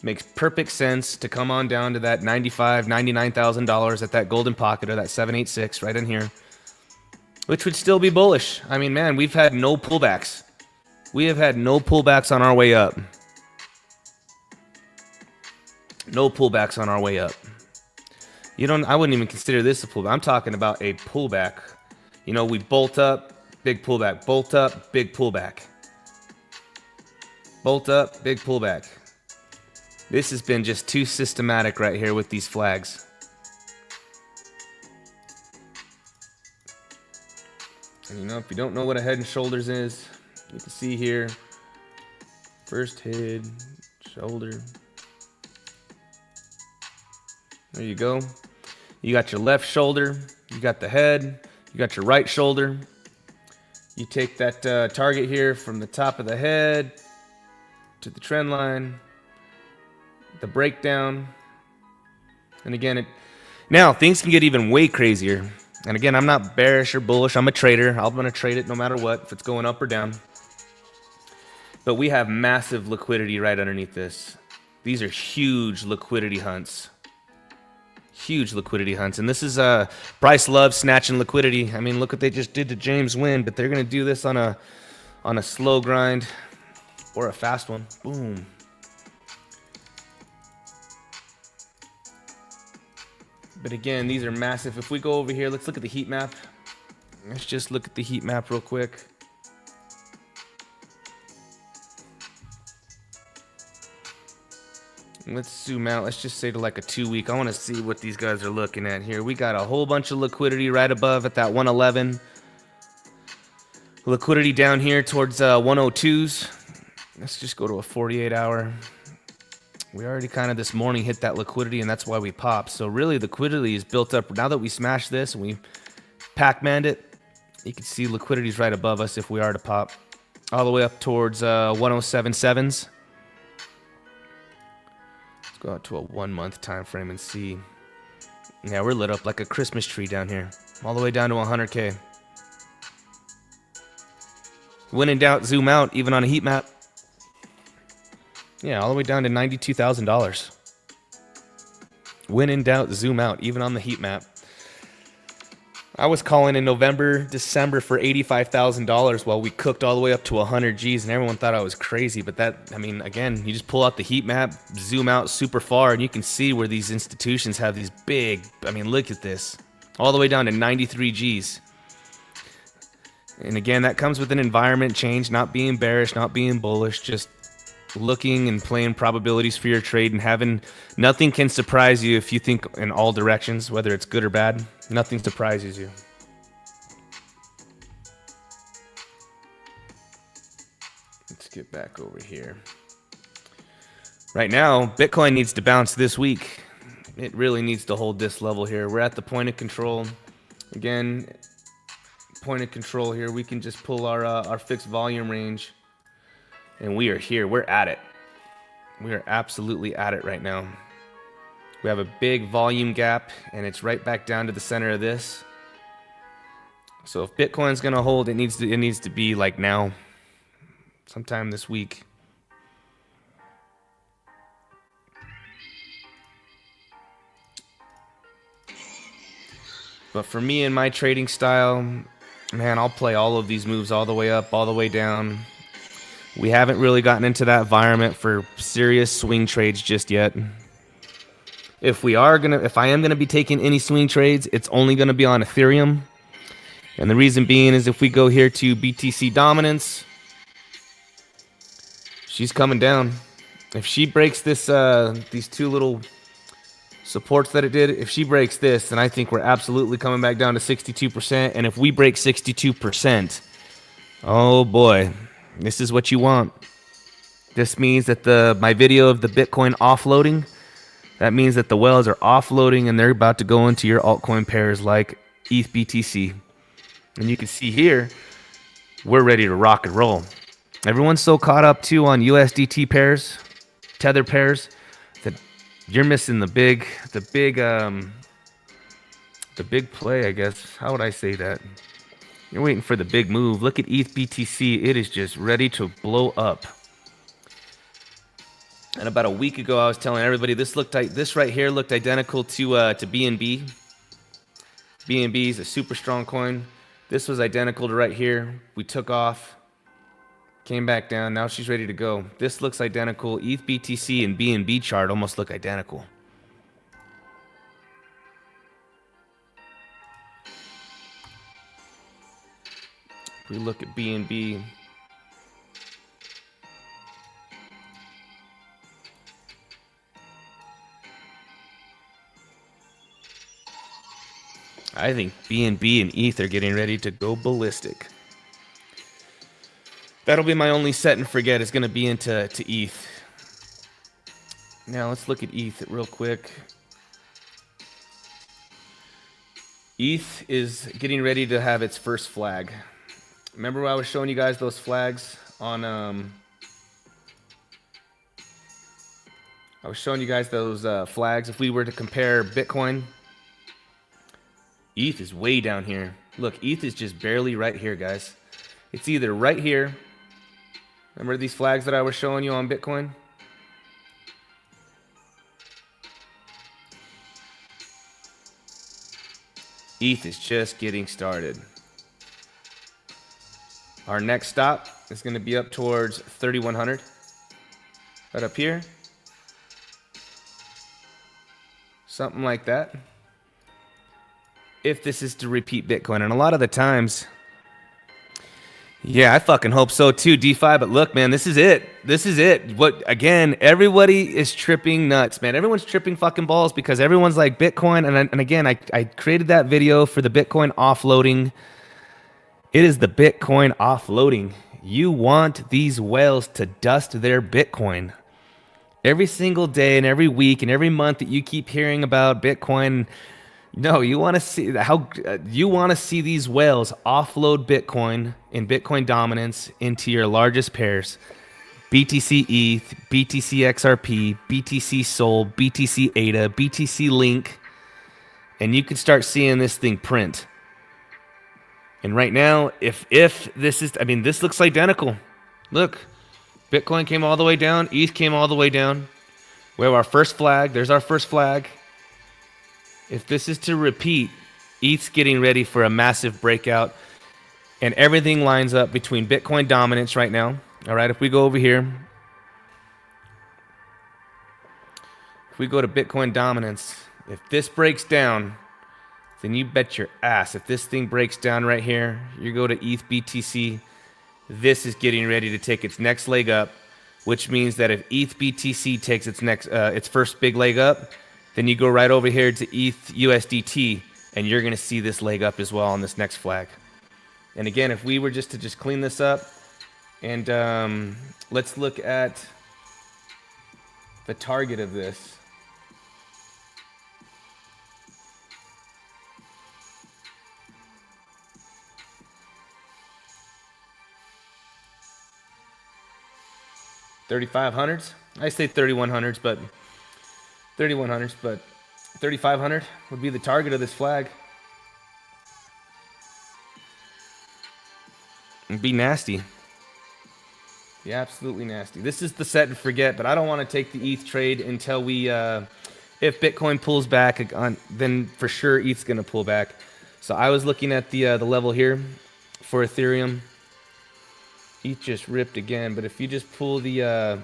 makes perfect sense to come on down to that $95,000, $99,000 at that golden pocket or that 786 right in here, which would still be bullish. I mean, man, we've had no pullbacks. We have had no pullbacks on our way up. No pullbacks on our way up. I wouldn't even consider this a pullback. I'm talking about a pullback. You know, we bolt up, big pullback. Bolt up, big pullback. Bolt up, big pullback. This has been just too systematic right here with these flags. And you know, if you don't know what a head and shoulders is, you can see here, first head, shoulder. There you go. You got your left shoulder, you got the head, you got your right shoulder. You take that target here from the top of the head to the trend line, the breakdown. And again, now things can get even way crazier. And again, I'm not bearish or bullish. I'm a trader. I'm going to trade it no matter what, if it's going up or down. But we have massive liquidity right underneath this. These are huge liquidity hunts. Huge liquidity hunts. And this is Bryce Love snatching liquidity. I mean, look what they just did to James Wynn, but they're going to do this on a slow grind or a fast one. Boom. But again, these are massive. If we go over here, let's look at the heat map. Let's just look at the heat map real quick. Let's zoom out. Let's just say to like a 2-week. I want to see what these guys are looking at here. We got a whole bunch of liquidity right above at that 111. Liquidity down here towards 102s. Let's just go to a 48-hour. We already kind of this morning hit that liquidity, and that's why we popped. So really, liquidity is built up. Now that we smashed this and we Pac-Manned it, you can see liquidity is right above us if we are to pop. All the way up towards 107.7s. Let's go out to a 1-month time frame and see. Yeah, we're lit up like a Christmas tree down here. All the way down to 100K. When in doubt, zoom out, even on a heat map. Yeah, all the way down to $92,000. When in doubt, zoom out, even on the heat map. I was calling in November, December for $85,000 while we cooked all the way up to 100 Gs, and everyone thought I was crazy. But that, I mean, again, you just pull out the heat map, zoom out super far, and you can see where these institutions have these big, I mean, look at this. All the way down to 93 Gs. And again, that comes with an environment change, not being bearish, not being bullish, just looking and playing probabilities for your trade and having nothing can surprise you if you think in all directions, whether it's good or bad. Nothing surprises you. Let's get back over here. Right now, Bitcoin needs to bounce this week. It really needs to hold this level here. We're at the point of control. Again, point of control here. We can just pull our fixed volume range. And we are here. We're at it. We are absolutely at it right now. We have a big volume gap, and it's right back down to the center of this. So if Bitcoin's going to hold, it needs to be like now, sometime this week. But for me and my trading style, man, I'll play all of these moves all the way up, all the way down. We haven't really gotten into that environment for serious swing trades just yet. If I am gonna be taking any swing trades, it's only gonna be on Ethereum. And the reason being is if we go here to BTC dominance, she's coming down. If she breaks this, these two little supports that it did, if she breaks this, then I think we're absolutely coming back down to 62%. And if we break 62%, oh boy, this is what you want. This means that my video of the Bitcoin offloading, that means that the whales are offloading and they're about to go into your altcoin pairs like ETH BTC. And you can see here, we're ready to rock and roll. Everyone's so caught up too on USDT pairs, Tether pairs, that you're missing the big play, I guess. How would I say that? You're waiting for the big move. Look at ETH BTC. It is just ready to blow up. And about a week ago, I was telling everybody this right here looked identical to BNB. BNB is a super strong coin. This was identical to right here. We took off, came back down. Now she's ready to go. This looks identical. ETH BTC and BNB chart almost look identical. If we look at BNB, I think BNB and ETH are getting ready to go ballistic. That'll be my only set and forget is going to be into ETH. Now let's look at ETH real quick. ETH is getting ready to have its first flag. Remember when I was showing you guys those flags on I was showing you guys those flags. If we were to compare Bitcoin, ETH is way down here. Look, ETH is just barely right here, guys. It's either right here. Remember these flags that I was showing you on Bitcoin? ETH is just getting started. Our next stop is going to be up towards 3,100. Right up here. Something like that. If this is to repeat Bitcoin. And a lot of the times, yeah, I fucking hope so too, DeFi. But look, man, this is it. This is it. What, again, everybody is tripping nuts, man. Everyone's tripping fucking balls because everyone's like Bitcoin. And again, I created that video for the Bitcoin offloading. It is the Bitcoin offloading. You want these whales to dust their Bitcoin. Every single day and every week and every month that you keep hearing about Bitcoin, no, you want to see these whales offload Bitcoin and Bitcoin dominance into your largest pairs. BTC ETH, BTC XRP, BTC Sol, BTC ADA, BTC Link, and you can start seeing this thing print. And right now, if this is, I mean, this looks identical. Look, Bitcoin came all the way down, ETH came all the way down. We have our first flag. There's our first flag. If this is to repeat, ETH's getting ready for a massive breakout. And everything lines up between Bitcoin dominance right now. All right, if we go over here. If we go to Bitcoin dominance, if this breaks down, then you bet your ass. If this thing breaks down right here, you go to ETH BTC. This is getting ready to take its next leg up, which means that if ETH BTC takes its first big leg up, then you go right over here to ETH USDT, and you're going to see this leg up as well on this next flag. And again, if we were just to clean this up, and let's look at the target of this. $3,500s. I say 3,100s, but 3,500 would be the target of this flag. It'd be nasty. Be absolutely nasty. This is the set and forget, but I don't want to take the ETH trade until we, if Bitcoin pulls back, then for sure ETH's going to pull back. So I was looking at the level here for Ethereum. ETH just ripped again, but if you just pull the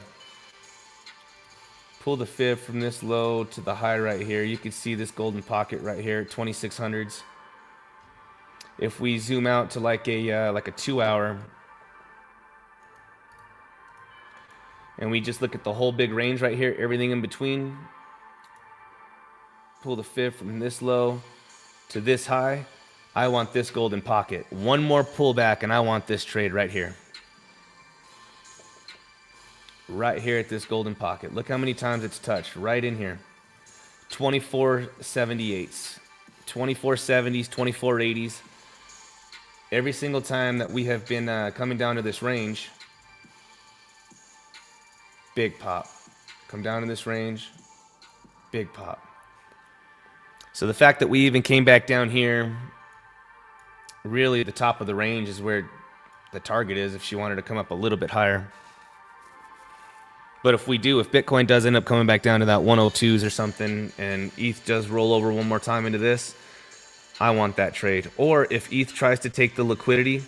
fib from this low to the high right here, you can see this golden pocket right here at 2600s. If we zoom out to like a 2 hour, and we just look at the whole big range right here, everything in between, pull the fib from this low to this high, I want this golden pocket. One more pullback and I want this trade right here. Right here at this golden pocket. Look how many times it's touched. Right in here. 2478s, 2470s, 2480s. Every single time that we have been coming down to this range, big pop. Come down to this range, big pop. So the fact that we even came back down here, really the top of the range is where the target is if she wanted to come up a little bit higher. But if Bitcoin does end up coming back down to that 102s or something, and ETH does roll over one more time into this, I want that trade. Or if ETH tries to take the liquidity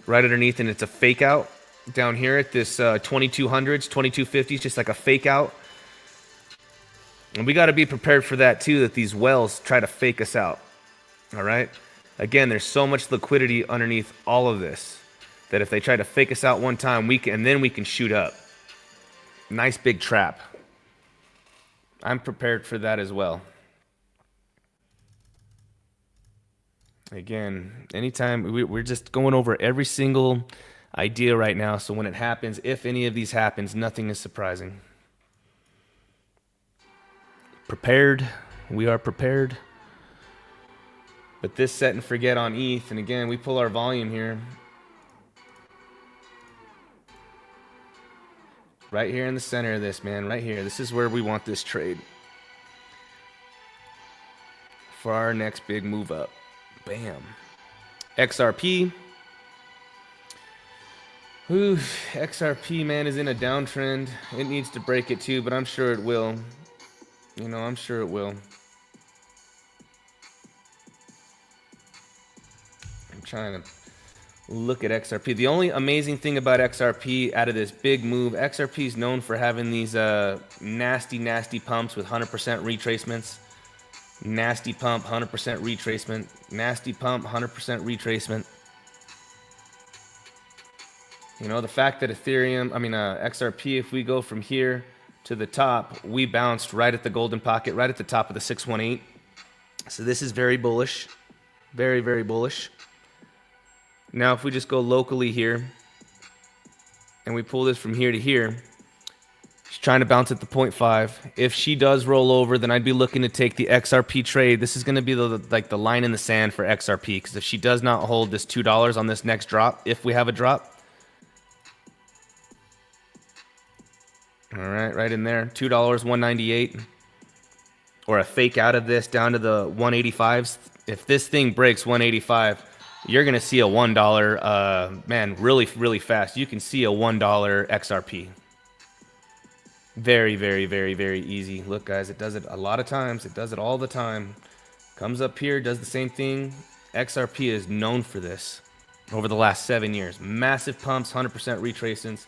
right underneath and it's a fake out down here at this 2200s, 2250s, just like a fake out. And we got to be prepared for that too, that these whales try to fake us out. All right? Again, there's so much liquidity underneath all of this that if they try to fake us out one time, and then we can shoot up. Nice big trap. I'm prepared for that as well. Again, anytime we're just going over every single idea right now, so when it happens, if any of these happens, nothing is surprising. Prepared, we are prepared. But this set and forget on ETH, and again, we pull our volume here. Right here in the center of this, man, right here. This is where we want this trade for our next big move up. Bam. XRP. Ooh, XRP, man, is in a downtrend. It needs to break it too, but I'm sure it will. You know, I'm sure it will. I'm trying to look at XRP. The only amazing thing about XRP out of this big move, XRP is known for having these nasty, nasty pumps with 100% retracements. Nasty pump, 100% retracement. Nasty pump, 100% retracement. You know, the fact that XRP, if we go from here to the top, we bounced right at the golden pocket, right at the top of the 618. So this is very bullish. Very, very bullish. Now, if we just go locally here and we pull this from here to here, she's trying to bounce at the 0.5. If she does roll over, then I'd be looking to take the XRP trade. This is going to be the line in the sand for XRP, because if she does not hold this $2 on this next drop, if we have a drop, all right, right in there, $2, 198, or a fake out of this down to the 185s. If this thing breaks 185, you're going to see a $1, man, really, really fast. You can see a $1 XRP. Very, very, very, very easy. Look, guys, it does it a lot of times. It does it all the time. Comes up here, does the same thing. XRP is known for this over the last 7 years. Massive pumps, 100% retracements.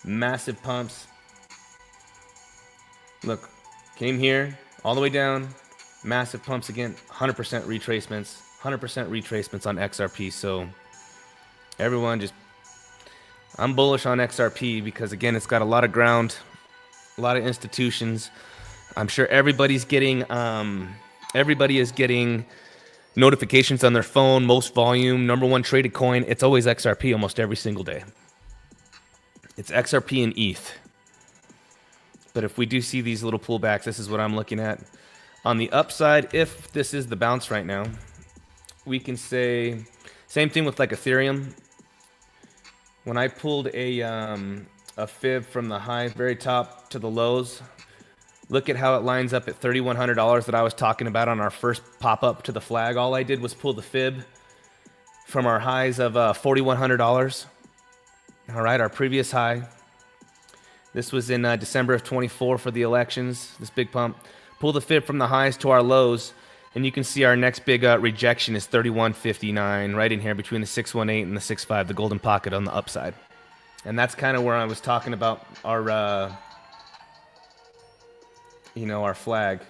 Massive pumps. Look, came here, all the way down. Massive pumps again, 100% retracements. 100% retracements on XRP. So everyone I'm bullish on XRP because, again, it's got a lot of ground, a lot of institutions. I'm sure everybody is getting notifications on their phone, most volume, number one traded coin. It's always XRP almost every single day. It's XRP and ETH. But if we do see these little pullbacks, this is what I'm looking at. On the upside, if this is the bounce right now, we can say same thing with like Ethereum. When I pulled a fib from the high, very top to the lows, look at how it lines up at $3,100 that I was talking about on our first pop-up to the flag. All I did was pull the fib from our highs of $4,100. All right, our previous high. This was in December of 24 for the elections, this big pump. Pull the fib from the highs to our lows, and you can see our next big rejection is 31.59, right in here between the 618 and the 65, the golden pocket on the upside. And that's kind of where I was talking about our, our flag.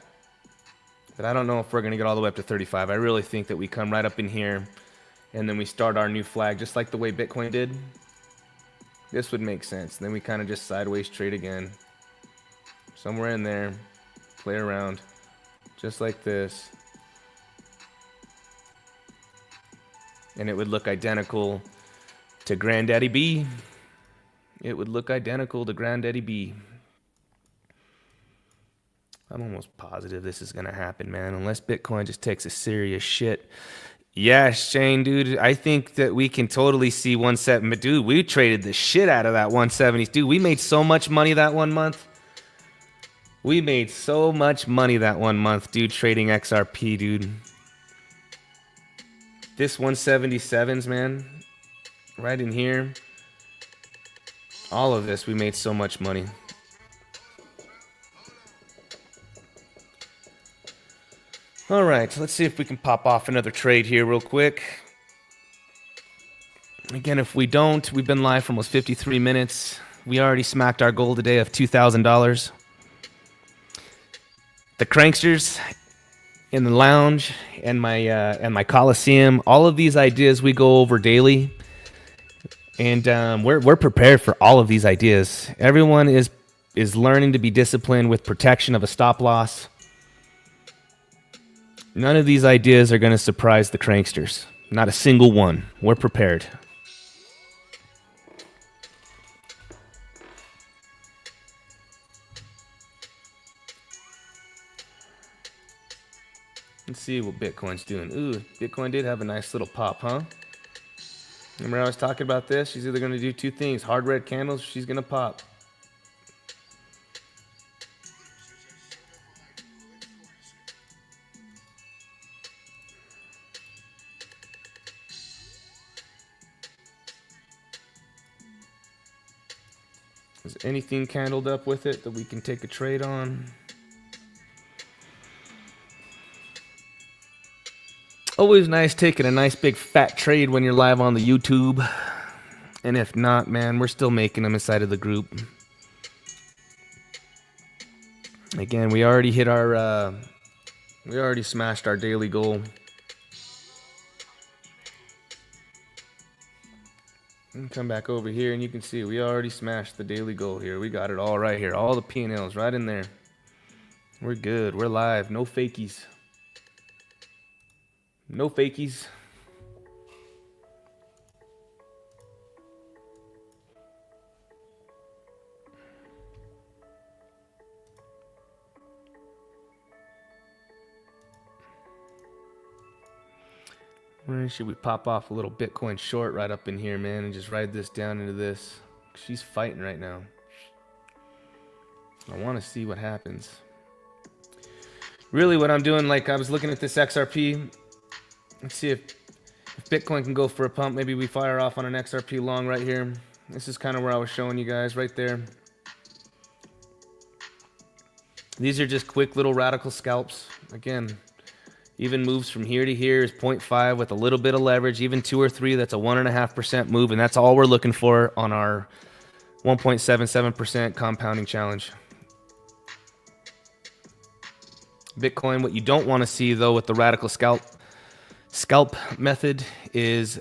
But I don't know if we're going to get all the way up to 35. I really think that we come right up in here and then we start our new flag just like the way Bitcoin did. This would make sense. Then we kind of just sideways trade again. Somewhere in there. Play around. Just like this. And it would look identical to Granddaddy B. It would look identical to Granddaddy B. I'm almost positive this is going to happen, man. Unless Bitcoin just takes a serious shit. Yeah, Shane, dude. I think that we can totally see 170. Dude, we traded the shit out of that 170s. Dude, we made so much money that 1 month. We made so much money that 1 month, dude, trading XRP, dude. This 177s, man. Right in here. All of this, we made so much money. All right, let's see if we can pop off another trade here real quick. Again, if we don't, we've been live for almost 53 minutes. We already smacked our goal today of $2,000. The Cranksters in the lounge and my Coliseum, all of these ideas we go over daily. And we're prepared for all of these ideas. Everyone is learning to be disciplined with protection of a stop loss. None of these ideas are going to surprise the Cranksters. Not a single one. We're prepared. Let's see what Bitcoin's doing. Ooh, Bitcoin did have a nice little pop, huh? Remember I was talking about this? She's either going to do two things. Hard red candles, she's going to pop. Is anything candled up with it that we can take a trade on? Always nice taking a nice big fat trade when you're live on the YouTube. And if not, man, we're still making them inside of the group. Again, we already hit our, we already smashed our daily goal. And come back over here and you can see we already smashed the daily goal here. We got it all right here. All the P&Ls right in there. We're good. We're live. No fakies. No fakies. Where should we pop off a little Bitcoin short right up in here, man, and just ride this down into this? She's fighting right now. I want to see what happens. Really what I'm doing, like I was looking at this XRP. Let's see if Bitcoin can go for a pump. Maybe we fire off on an XRP long right here. This is kind of where I was showing you guys right there. These are just quick little radical scalps. Again, even moves from here to here is 0.5 with a little bit of leverage. Even 2 or 3, that's a 1.5% move. And that's all we're looking for on our 1.77% compounding challenge. Bitcoin, what you don't want to see, though, with the radical scalp method is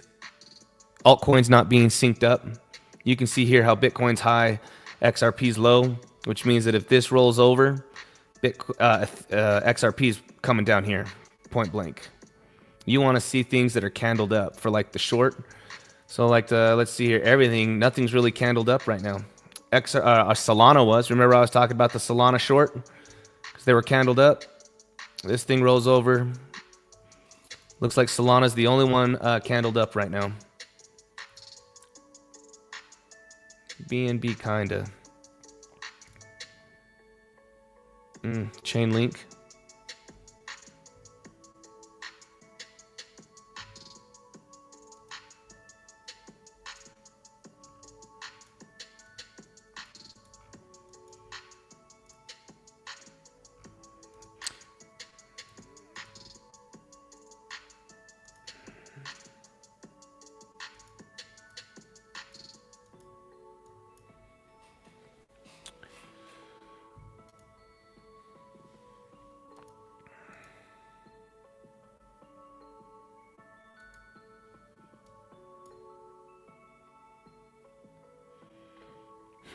altcoins not being synced up. You can see here how Bitcoin's high, XRP's low, which means that if this rolls over, XRP's coming down here. Point blank. You want to see things that are candled up for like the short. So like let's see here, everything, nothing's really candled up right now. Solana was. Remember I was talking about the Solana short? Because they were candled up. This thing rolls over. Looks like Solana's the only one candled up right now. BNB kinda. Chainlink.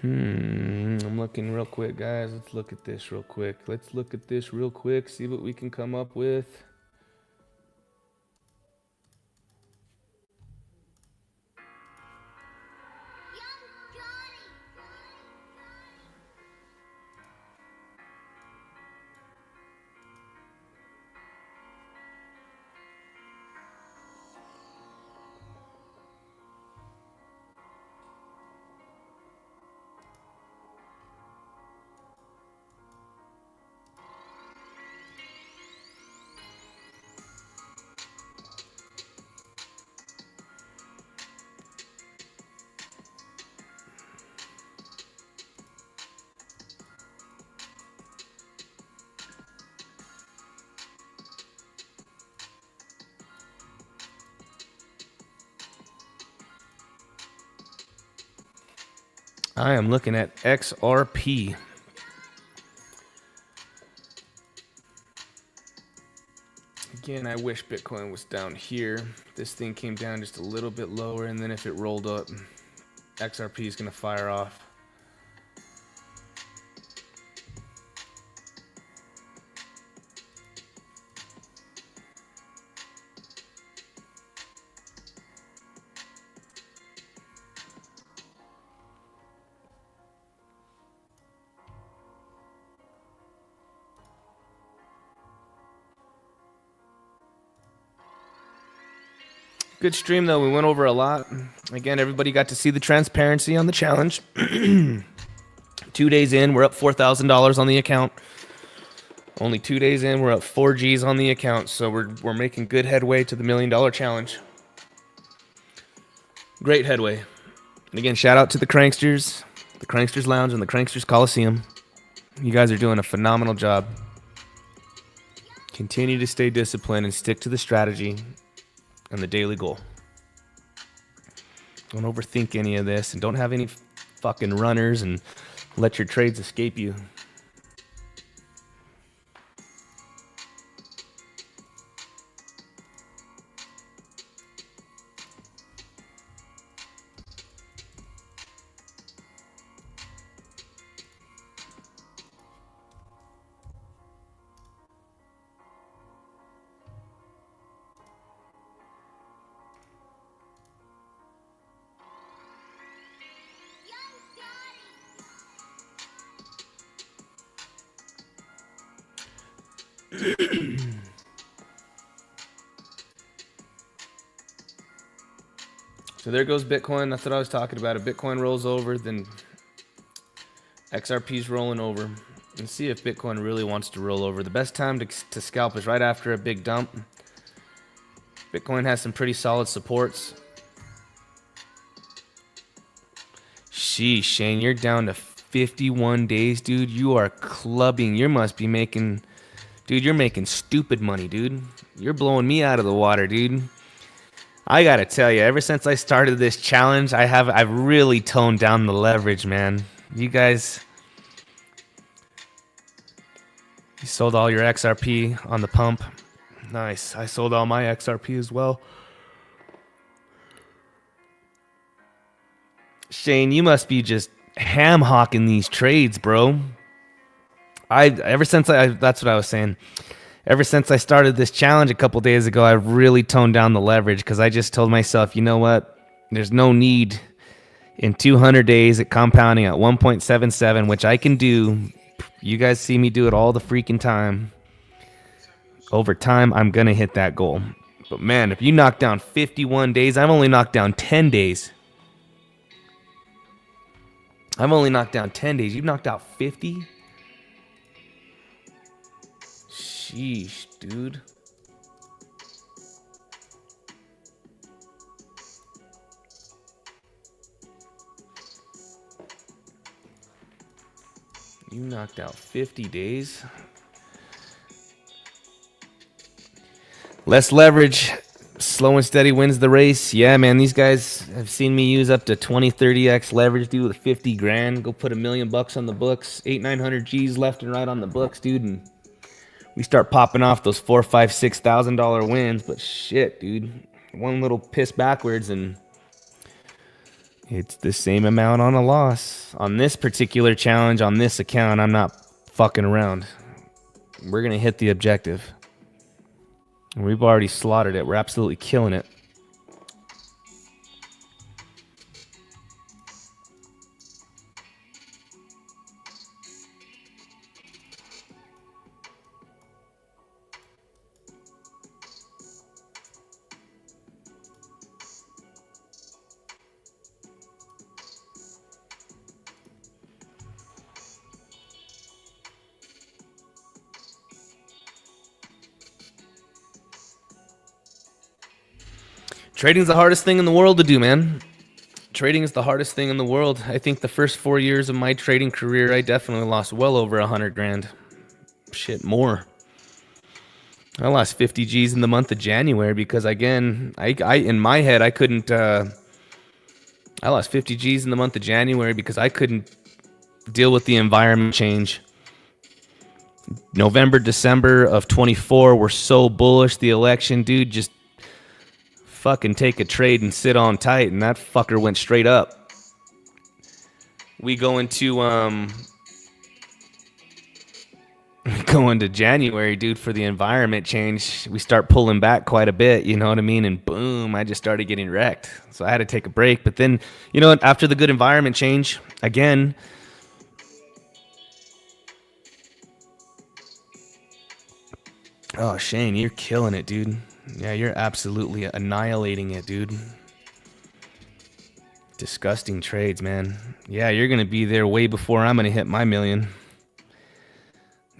I'm looking real quick, guys. Let's look at this real quick. See what we can come up with. I am looking at XRP. Again, I wish Bitcoin was down here. This thing came down just a little bit lower, and then if it rolled up, XRP is going to fire off. Good stream, though. We went over a lot. Again, everybody got to see the transparency on the challenge. 2 days in, we're up $4,000 on the account. Only 2 days in, we're up 4 G's on the account. So we're making good headway to the $1 million challenge. Great headway. And again, shout out to the Cranksters Lounge, and the Cranksters Coliseum. You guys are doing a phenomenal job. Continue to stay disciplined and stick to the strategy and the daily goal. Don't overthink any of this, and don't have any fucking runners and let your trades escape you. So there goes Bitcoin. That's what I was talking about. If Bitcoin rolls over, then XRP's rolling over. And see if Bitcoin really wants to roll over. The best time to scalp is right after a big dump. Bitcoin has some pretty solid supports. Sheesh, Shane, you're down to 51 days, dude. You are clubbing. You must be making... Dude, you're making stupid money, dude. You're blowing me out of the water, dude. I gotta tell you, ever since I started this challenge, I've really toned down the leverage, man. You guys, you sold all your XRP on the pump. Nice. I sold all my XRP as well. Shane, you must be just ham hawking these trades, bro. That's what I was saying. Ever since I started this challenge a couple days ago, I've really toned down the leverage because I just told myself, you know what? There's no need in 200 days at compounding at 1.77, which I can do. You guys see me do it all the freaking time. Over time, I'm going to hit that goal. But man, if you knock down 51 days, I've only knocked down 10 days. I've only knocked down 10 days. You've knocked out 50? Sheesh, dude. You knocked out 50 days. Less leverage. Slow and steady wins the race. Yeah, man, these guys have seen me use up to 20, 30x leverage, dude, with 50 grand. Go put $1 million on the books. 800-900 G's left and right on the books, dude, and we start popping off those $4,000, $5,000, $6,000 wins. But shit, dude, one little piss backwards and It's the same amount on a loss. On this particular challenge, on this account, I'm not fucking around. We're going to hit the objective. We've already slaughtered it. We're absolutely killing it. Trading's the hardest thing in the world to do, man. Trading is the hardest thing in the world. I think the first 4 years of my trading career, I definitely lost well over 100 grand. Shit, more. I lost 50 G's in the month of January because, again, I in my head, I couldn't. I lost 50 G's in the month of January because I couldn't deal with the environment change. November, December of 24 were so bullish. The election, dude, just fucking take a trade and sit on tight, and that fucker went straight up. We go into January, dude, for the environment change. We start pulling back quite a bit, you know what I mean? And boom, I just started getting wrecked. So I had to take a break. But then, you know, after the good environment change, again, oh, Shane, you're killing it, dude. Yeah, you're absolutely annihilating it, dude. Disgusting trades, man. Yeah, you're going to be there way before I'm going to hit my million.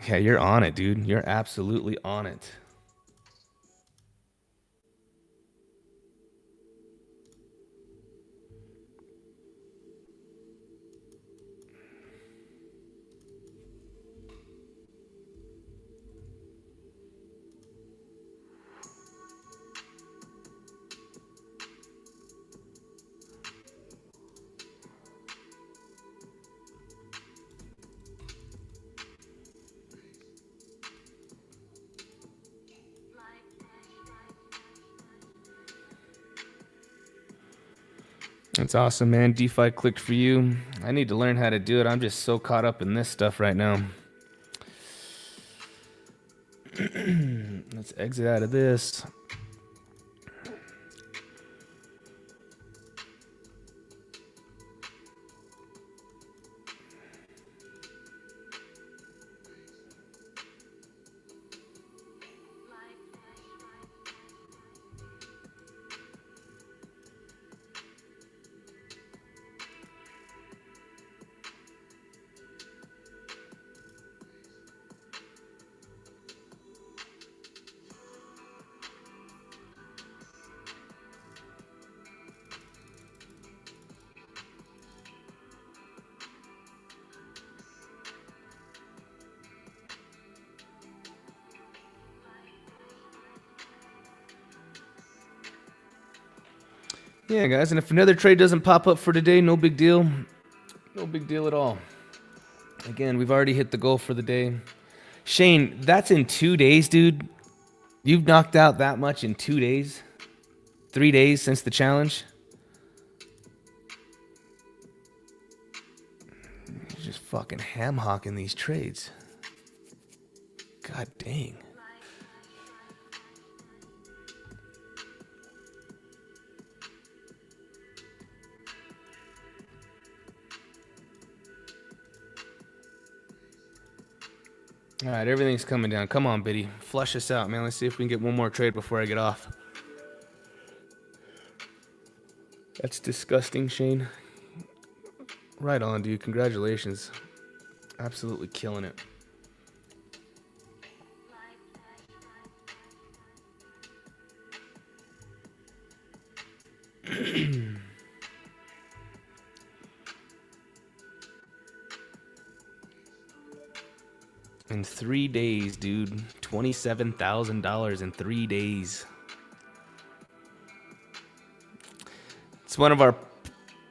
Yeah, you're on it, dude. You're absolutely on it. That's awesome, man. DeFi clicked for you. I need to learn how to do it. I'm just so caught up in this stuff right now. Let's exit out of this. Yeah, guys, and if another trade doesn't pop up for today, no big deal. No big deal at all. Again, we've already hit the goal for the day. Shane, that's in 2 days, dude. You've knocked out that much in 2 days? 3 days since the challenge? You're just fucking ham-hocking these trades. God dang. All right, everything's coming down. Come on, Biddy. Flush us out, man. Let's see if we can get one more trade before I get off. That's disgusting, Shane. Right on, dude. Congratulations. Absolutely killing it. In 3 days, dude. $27,000 in 3 days. It's one of our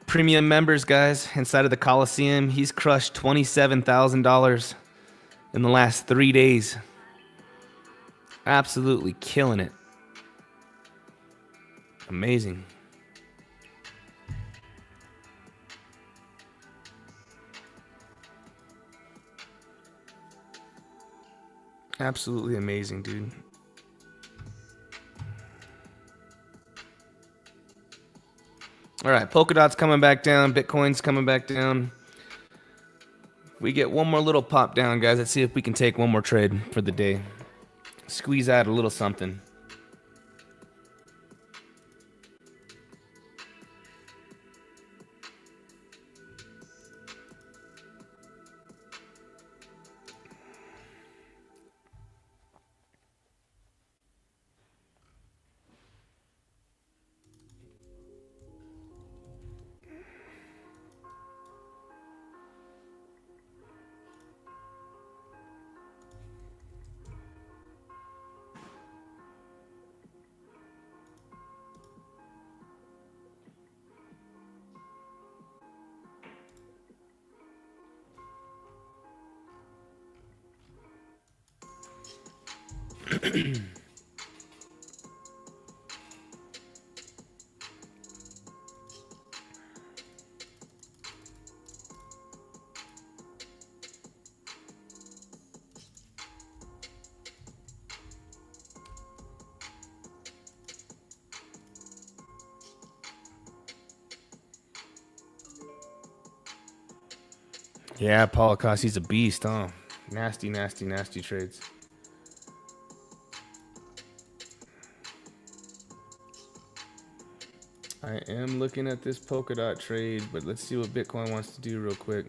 premium members, guys, inside of the Coliseum. He's crushed $27,000 in the last 3 days. Absolutely killing it. Amazing. Absolutely amazing, dude. All right, Polkadot's coming back down. Bitcoin's coming back down. We get one more little pop down, guys. Let's see if we can take one more trade for the day. Squeeze out a little something. Yeah, Paul Acosta, he's a beast, huh? Nasty, nasty, nasty trades. I am looking at this Polkadot trade, but let's see what Bitcoin wants to do real quick.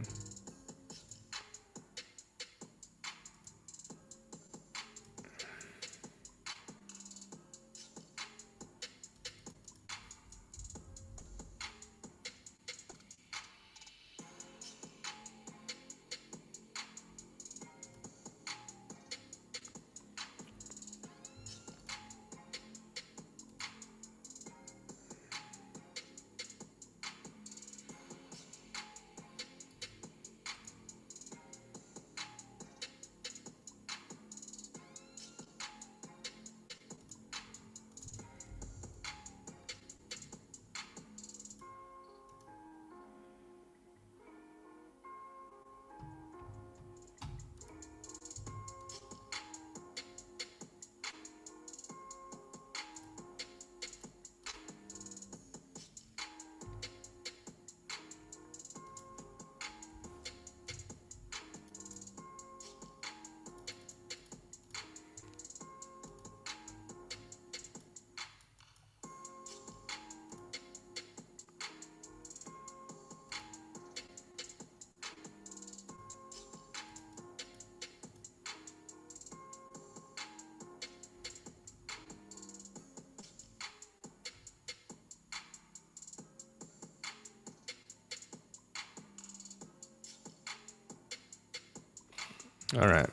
All right.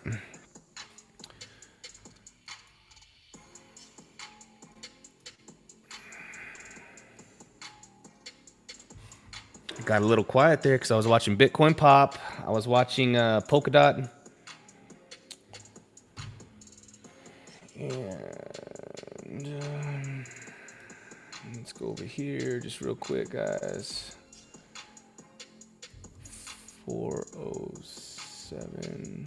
Got a little quiet there because I was watching Bitcoin pop. I was watching Polkadot. And let's go over here just real quick, guys. 407.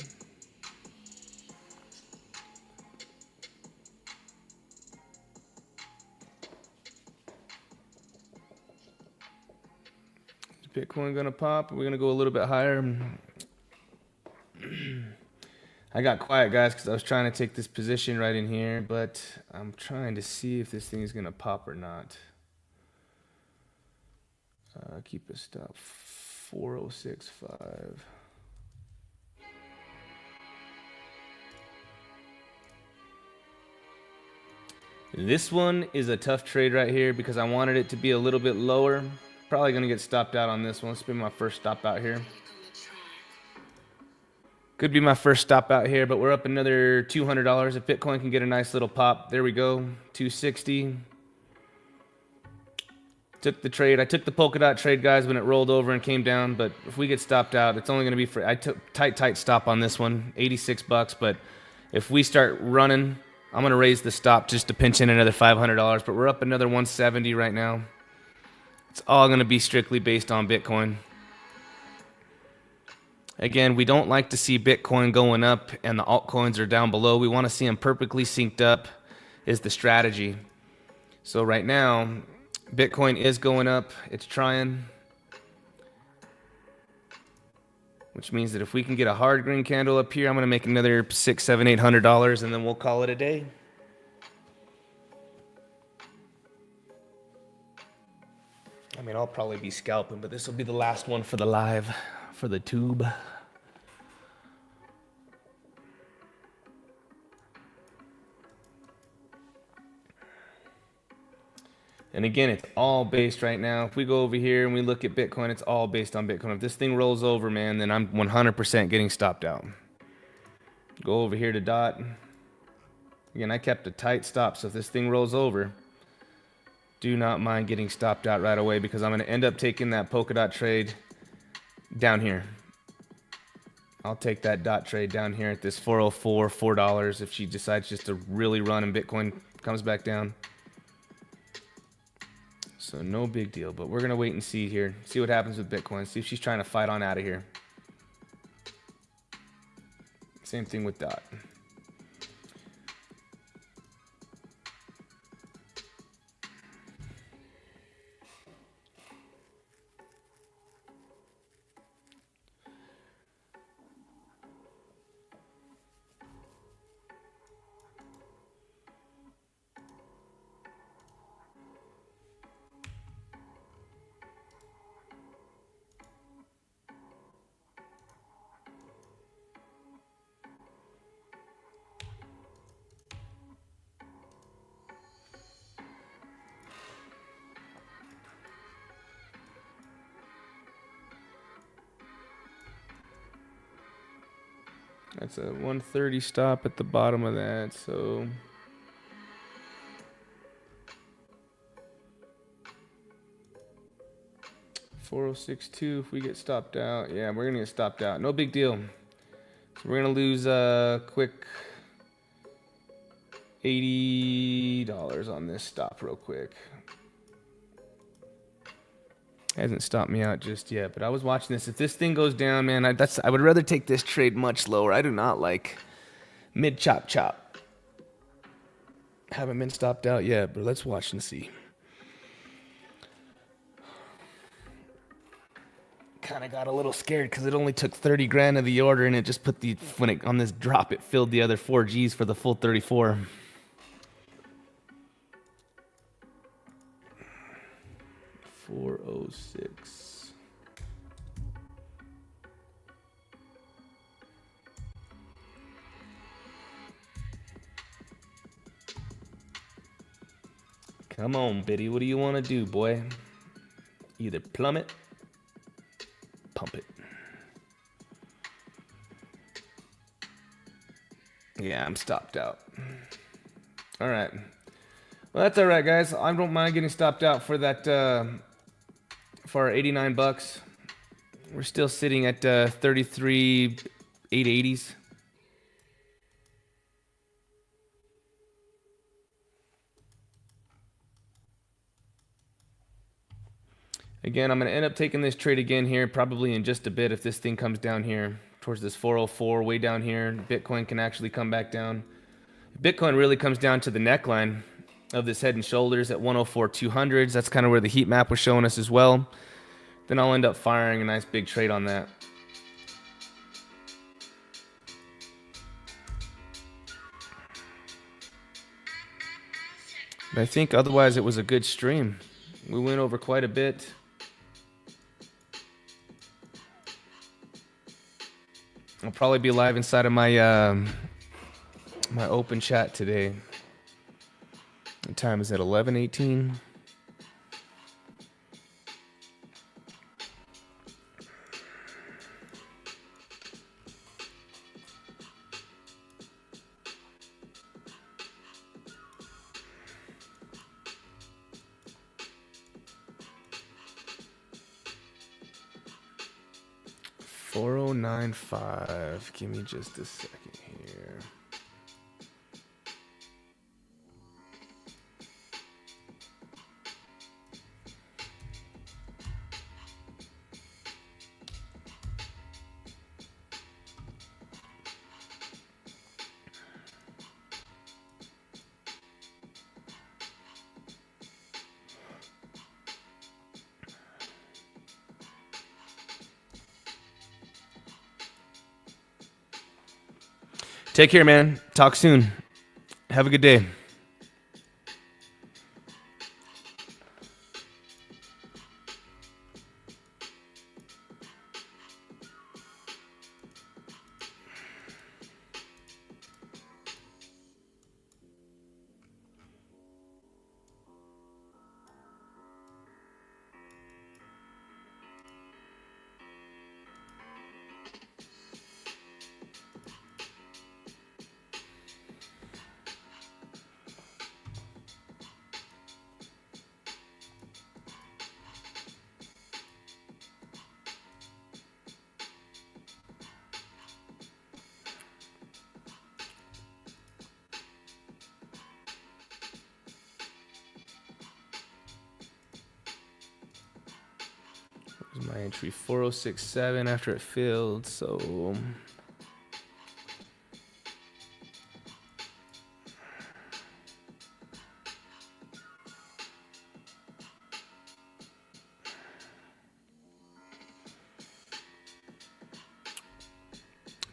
Is Bitcoin gonna pop? We're gonna go a little bit higher. I got quiet, guys, because I was trying to take this position right in here, but I'm trying to see if this thing is gonna pop or not. Keep a stop. 4065. This one is a tough trade right here because I wanted it to be a little bit lower. Probably going to get stopped out on this one. This will be my first stop out here. Could be my first stop out here, but we're up another $200 if Bitcoin can get a nice little pop. There we go, 260. Took the trade. I took the Polkadot trade, guys, when it rolled over and came down, but if we get stopped out, it's only going to be for... I took tight stop on this one, 86 bucks, but if we start running, I'm going to raise the stop just to pinch in another $500, but we're up another 170 right now. It's all going to be strictly based on Bitcoin. Again, we don't like to see Bitcoin going up and the altcoins are down below. We want to see them perfectly synced up is the strategy. So right now, Bitcoin is going up. It's trying. Which means that if we can get a hard green candle up here, I'm going to make another $600, $700, $800, and then we'll call it a day. I mean, I'll probably be scalping, but this will be the last one for the live, for the tube. And again, it's all based right now. If we go over here and we look at Bitcoin, it's all based on Bitcoin. If this thing rolls over, man, then I'm 100% getting stopped out. Go over here to DOT. Again, I kept a tight stop, so if this thing rolls over, do not mind getting stopped out right away because I'm going to end up taking that Polkadot trade down here. I'll take that DOT trade down here at this 404, $4 if she decides just to really run and Bitcoin comes back down. So no big deal, but we're going to wait and see here. See what happens with Bitcoin. See if she's trying to fight on out of here. Same thing with DOT. That's a 130 stop at the bottom of that, so $406.2 if we get stopped out. Yeah, we're gonna get stopped out. No big deal. So we're gonna lose a quick $80 on this stop real quick. Hasn't stopped me out just yet, but I was watching this. If this thing goes down, man, I would rather take this trade much lower. I do not like mid chop. Haven't been stopped out yet, but let's watch and see. Kind of got a little scared because it only took 30 grand of the order, and it just put on this drop, it filled the other 4 Gs for the full 34. $406. Come on, Biddy. What do you want to do, boy? Either plummet, pump it. Yeah, I'm stopped out. All right. Well, that's all right, guys. I don't mind getting stopped out for that, for our 89 bucks. We're still sitting at 33,880s. Again, I'm going to end up taking this trade again here, probably in just a bit if this thing comes down here towards this 404, way down here. Bitcoin can actually come back down. If Bitcoin really comes down to the neckline of this head and shoulders at 104 200s. That's kind of where the heat map was showing us as well. Then I'll end up firing a nice big trade on that. But I think otherwise it was a good stream. We went over quite a bit. I'll probably be live inside of my my open chat today. What time is it? 11:18. $409.5. Give me just a second here. Take care, man. Talk soon. Have a good day. Here's my entry 4067 after it filled. So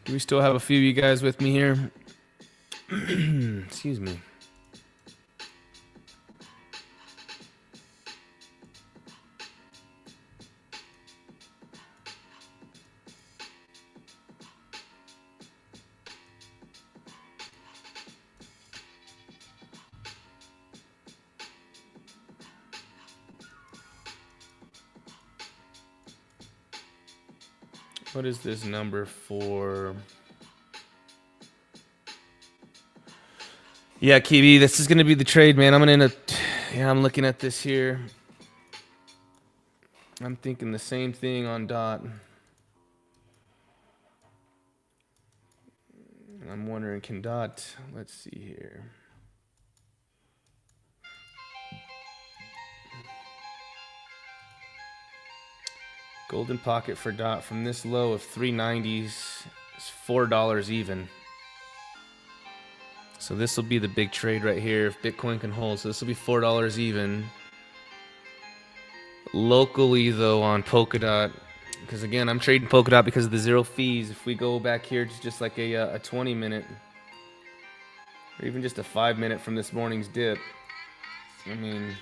do we still have a few of you guys with me here? Excuse me. What is this number for? Yeah, Kiwi, this is going to be the trade, man. I'm looking at this here. I'm thinking the same thing on DOT. I'm wondering, can DOT, let's see here. Golden pocket for DOT from this low of 390s is $4 even. So this will be the big trade right here if Bitcoin can hold. So this will be $4 even. Locally though on Polkadot, because again I'm trading Polkadot because of the zero fees. If we go back here to just like a 20 minute or even just a 5 minute from this morning's dip, I mean,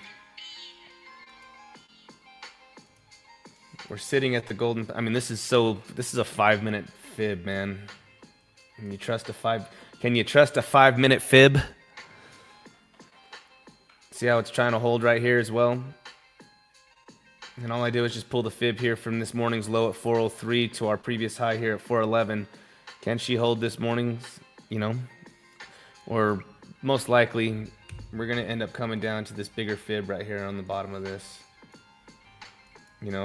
we're sitting at the golden. I mean, this is a 5 minute fib, man. Can you trust a 5 minute fib? See how it's trying to hold right here as well? And all I do is just pull the fib here from this morning's low at 403 to our previous high here at 411. Can she hold this morning's, or most likely we're going to end up coming down to this bigger fib right here on the bottom of this.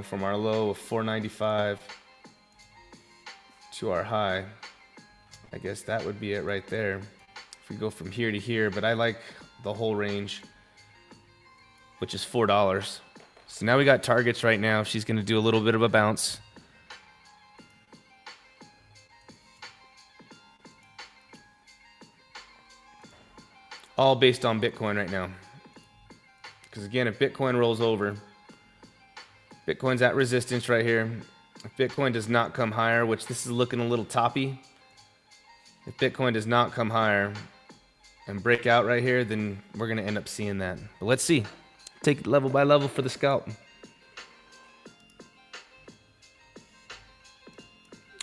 From our low of 495 to our high. I guess that would be it right there. If we go from here to here, but I like the whole range, which is $4. So now we got targets right now. She's going to do a little bit of a bounce. All based on Bitcoin right now. Because again, if Bitcoin rolls over, Bitcoin's at resistance right here. If Bitcoin does not come higher, which this is looking a little toppy. If Bitcoin does not come higher and break out right here, then we're going to end up seeing that. But let's see. Take it level by level for the scalp.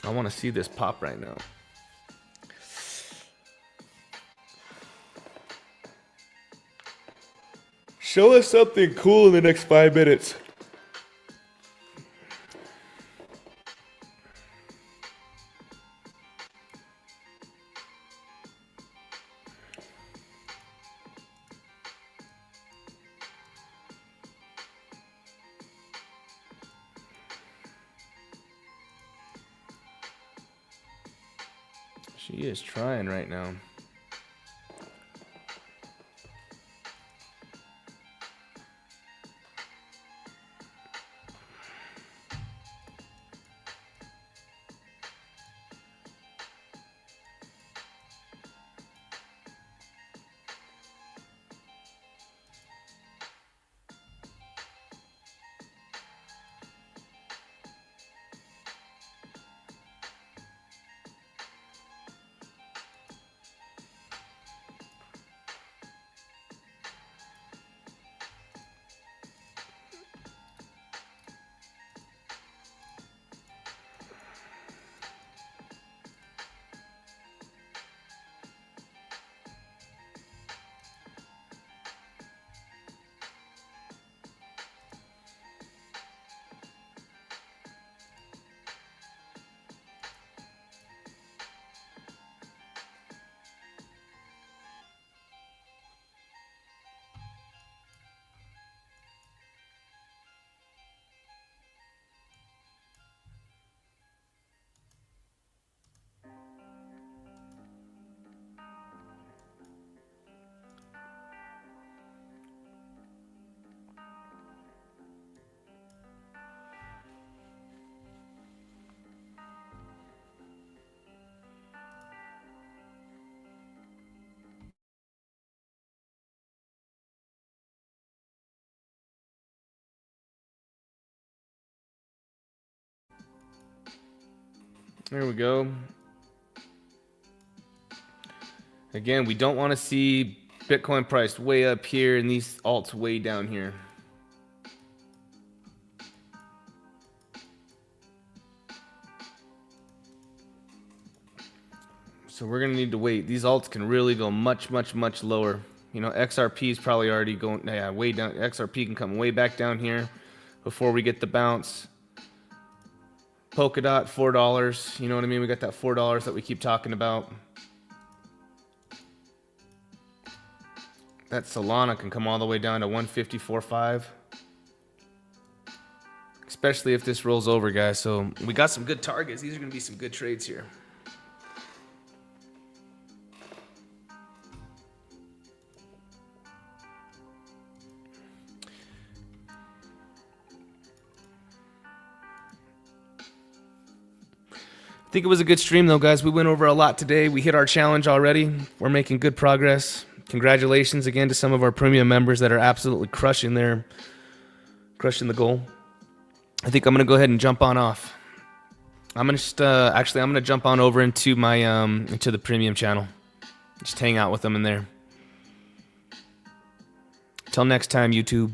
I want to see this pop right now. Show us something cool in the next 5 minutes. She is trying right now. There we go. Again, we don't want to see Bitcoin price way up here and these alts way down here. So we're going to need to wait. These alts can really go much, much, much lower. You know, XRP is probably already going, yeah, way down. XRP can come way back down here before we get the bounce. Polkadot, $4. You know what I mean? We got that $4 that we keep talking about. That Solana can come all the way down to 154.5. Especially if this rolls over, guys. So we got some good targets. These are going to be some good trades here. I think it was a good stream though, guys. We went over a lot today. We hit our challenge already. We're making good progress. Congratulations again to some of our premium members that are absolutely crushing the goal. I think I'm gonna go ahead and jump on off. I'm gonna just I'm gonna jump on over into my into the premium channel. Just hang out with them in there. Till next time, YouTube.